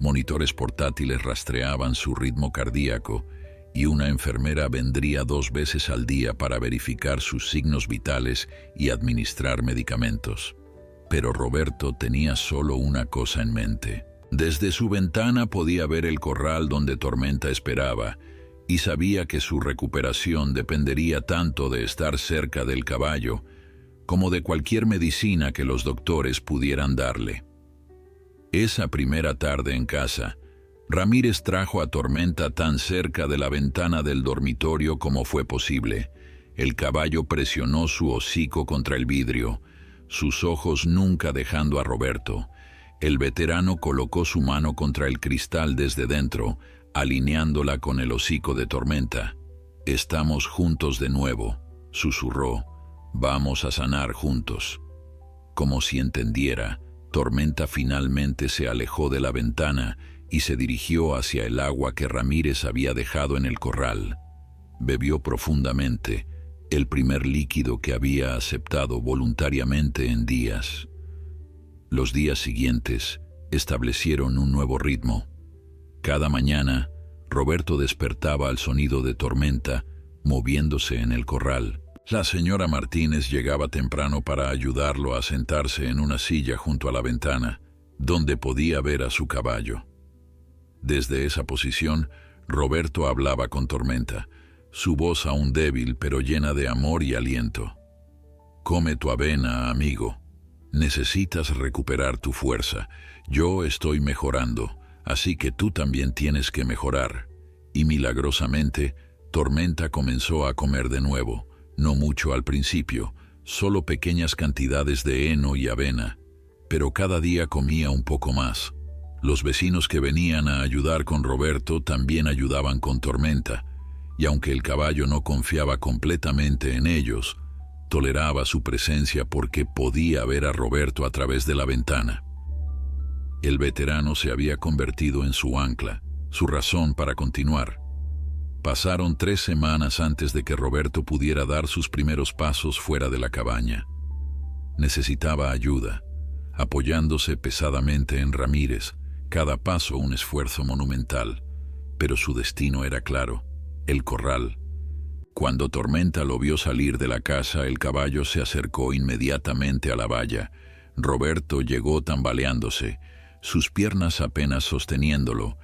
Monitores portátiles rastreaban su ritmo cardíaco y una enfermera vendría 2 veces al día para verificar sus signos vitales y administrar medicamentos. Pero Roberto tenía solo una cosa en mente. Desde su ventana podía ver el corral donde Tormenta esperaba y sabía que su recuperación dependería tanto de estar cerca del caballo como de cualquier medicina que los doctores pudieran darle. Esa primera tarde en casa, Ramírez trajo a Tormenta tan cerca de la ventana del dormitorio como fue posible. El caballo presionó su hocico contra el vidrio, sus ojos nunca dejando a Roberto. El veterano colocó su mano contra el cristal desde dentro, alineándola con el hocico de Tormenta. «Estamos juntos de nuevo», susurró. «Vamos a sanar juntos». Como si entendiera, Tormenta finalmente se alejó de la ventana y se dirigió hacia el agua que Ramírez había dejado en el corral. Bebió profundamente, el primer líquido que había aceptado voluntariamente en días. Los días siguientes establecieron un nuevo ritmo. Cada mañana, Roberto despertaba al sonido de Tormenta, moviéndose en el corral. La señora Martínez llegaba temprano para ayudarlo a sentarse en una silla junto a la ventana, donde podía ver a su caballo. Desde esa posición, Roberto hablaba con Tormenta, su voz aún débil pero llena de amor y aliento. Come tu avena, amigo. Necesitas recuperar tu fuerza. Yo estoy mejorando, así que tú también tienes que mejorar. Y milagrosamente, Tormenta comenzó a comer de nuevo, no mucho al principio, solo pequeñas cantidades de heno y avena, pero cada día comía un poco más. Los vecinos que venían a ayudar con Roberto también ayudaban con Tormenta, y aunque el caballo no confiaba completamente en ellos, toleraba su presencia porque podía ver a Roberto a través de la ventana. El veterano se había convertido en su ancla, su razón para continuar. Pasaron 3 semanas antes de que Roberto pudiera dar sus primeros pasos fuera de la cabaña. Necesitaba ayuda, apoyándose pesadamente en Ramírez, cada paso un esfuerzo monumental, pero su destino era claro, el corral. Cuando Tormenta lo vio salir de la casa, el caballo se acercó inmediatamente a la valla. Roberto llegó tambaleándose, sus piernas apenas sosteniéndolo,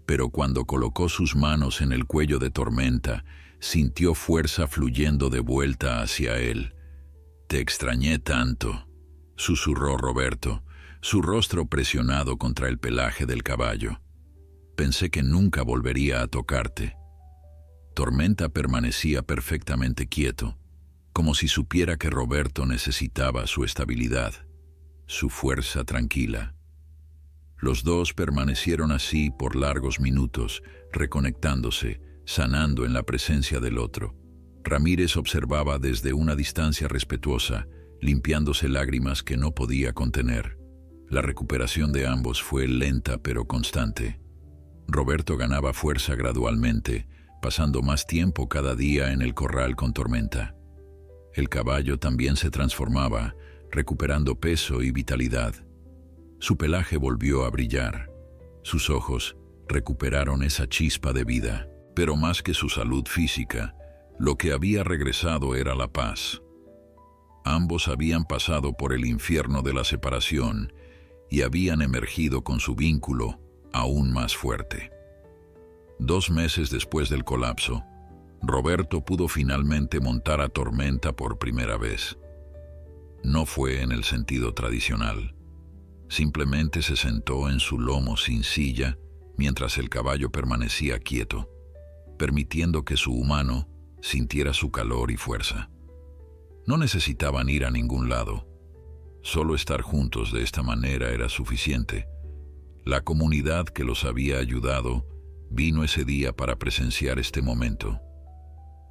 pero cuando colocó sus manos en el cuello de Tormenta, sintió fuerza fluyendo de vuelta hacia él. «Te extrañé tanto», susurró Roberto, su rostro presionado contra el pelaje del caballo. «Pensé que nunca volvería a tocarte». Tormenta permanecía perfectamente quieto, como si supiera que Roberto necesitaba su estabilidad, su fuerza tranquila. Los dos permanecieron así por largos minutos, reconectándose, sanando en la presencia del otro. Ramírez observaba desde una distancia respetuosa, limpiándose lágrimas que no podía contener. La recuperación de ambos fue lenta pero constante. Roberto ganaba fuerza gradualmente, pasando más tiempo cada día en el corral con Tormenta. El caballo también se transformaba, recuperando peso y vitalidad. Su pelaje volvió a brillar. Sus ojos recuperaron esa chispa de vida, pero más que su salud física, lo que había regresado era la paz. Ambos habían pasado por el infierno de la separación y habían emergido con su vínculo aún más fuerte. 2 meses después del colapso, Roberto pudo finalmente montar a Tormenta por primera vez. No fue en el sentido tradicional. Simplemente se sentó en su lomo sin silla mientras el caballo permanecía quieto, permitiendo que su humano sintiera su calor y fuerza. No necesitaban ir a ningún lado. Solo estar juntos de esta manera era suficiente. La comunidad que los había ayudado vino ese día para presenciar este momento.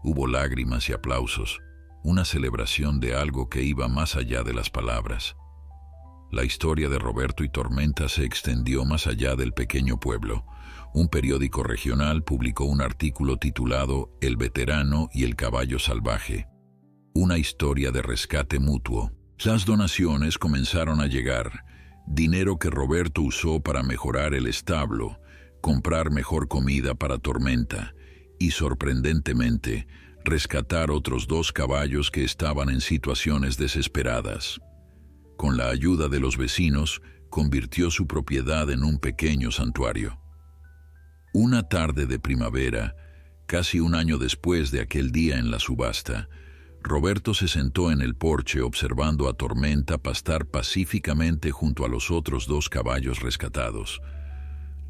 Hubo lágrimas y aplausos, una celebración de algo que iba más allá de las palabras. La historia de Roberto y Tormenta se extendió más allá del pequeño pueblo. Un periódico regional publicó un artículo titulado «El veterano y el caballo salvaje», una historia de rescate mutuo. Las donaciones comenzaron a llegar, dinero que Roberto usó para mejorar el establo, comprar mejor comida para Tormenta y, sorprendentemente, rescatar otros 2 caballos que estaban en situaciones desesperadas. Con la ayuda de los vecinos, convirtió su propiedad en un pequeño santuario. Una tarde de primavera, casi un año después de aquel día en la subasta, Roberto se sentó en el porche observando a Tormenta pastar pacíficamente junto a los otros 2 caballos rescatados.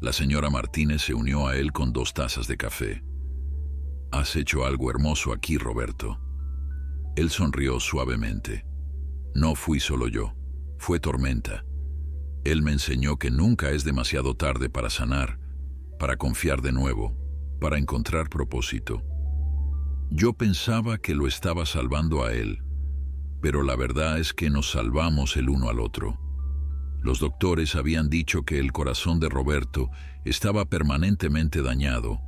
La señora Martínez se unió a él con 2 tazas de café. «Has hecho algo hermoso aquí, Roberto». Él sonrió suavemente. «No fui solo yo, fue Tormenta. Él me enseñó que nunca es demasiado tarde para sanar, para confiar de nuevo, para encontrar propósito. Yo pensaba que lo estaba salvando a él, pero la verdad es que nos salvamos el uno al otro». Los doctores habían dicho que el corazón de Roberto estaba permanentemente dañado,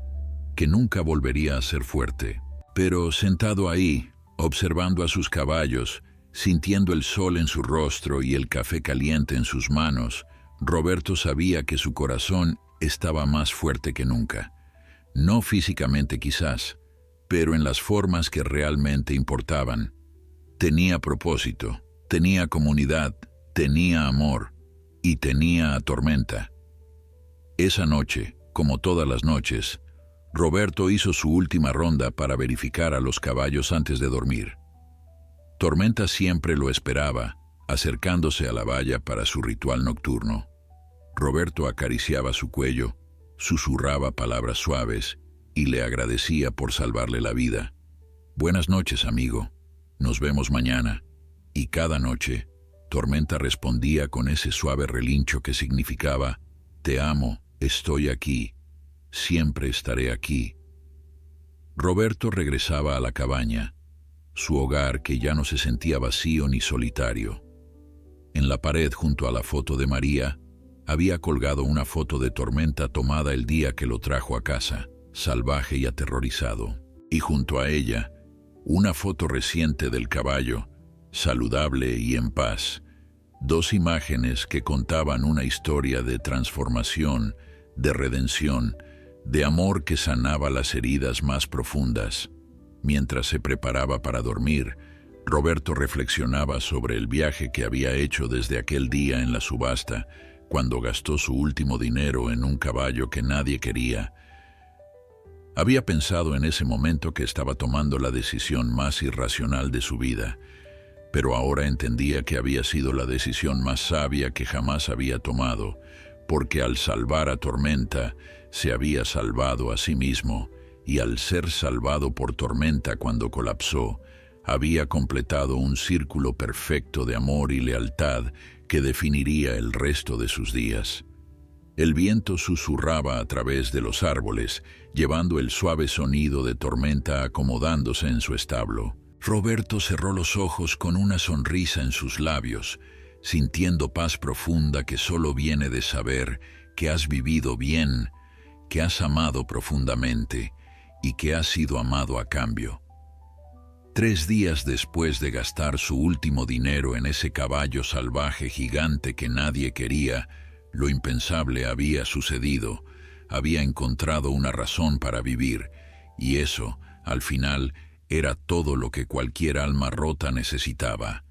que nunca volvería a ser fuerte. Pero sentado ahí, observando a sus caballos, sintiendo el sol en su rostro y el café caliente en sus manos, Roberto sabía que su corazón estaba más fuerte que nunca. No físicamente quizás, pero en las formas que realmente importaban. Tenía propósito, tenía comunidad, tenía amor. Y tenía a Tormenta. Esa noche, como todas las noches, Roberto hizo su última ronda para verificar a los caballos antes de dormir. Tormenta siempre lo esperaba, acercándose a la valla para su ritual nocturno. Roberto acariciaba su cuello, susurraba palabras suaves y le agradecía por salvarle la vida. «Buenas noches, amigo. Nos vemos mañana». Y cada noche, Tormenta respondía con ese suave relincho que significaba: «Te amo, estoy aquí, siempre estaré aquí». Roberto regresaba a la cabaña, su hogar que ya no se sentía vacío ni solitario. En la pared junto a la foto de María, había colgado una foto de Tormenta tomada el día que lo trajo a casa, salvaje y aterrorizado. Y junto a ella, una foto reciente del caballo, saludable y en paz. Dos imágenes que contaban una historia de transformación, de redención, de amor que sanaba las heridas más profundas. Mientras se preparaba para dormir, Roberto reflexionaba sobre el viaje que había hecho desde aquel día en la subasta, cuando gastó su último dinero en un caballo que nadie quería. Había pensado en ese momento que estaba tomando la decisión más irracional de su vida, pero ahora entendía que había sido la decisión más sabia que jamás había tomado, porque al salvar a Tormenta, se había salvado a sí mismo, y al ser salvado por Tormenta cuando colapsó, había completado un círculo perfecto de amor y lealtad que definiría el resto de sus días. El viento susurraba a través de los árboles, llevando el suave sonido de Tormenta acomodándose en su establo. Roberto cerró los ojos con una sonrisa en sus labios, sintiendo paz profunda que solo viene de saber que has vivido bien, que has amado profundamente y que has sido amado a cambio. 3 días después de gastar su último dinero en ese caballo salvaje gigante que nadie quería, lo impensable había sucedido. Había encontrado una razón para vivir, y eso, al final, era todo lo que cualquier alma rota necesitaba.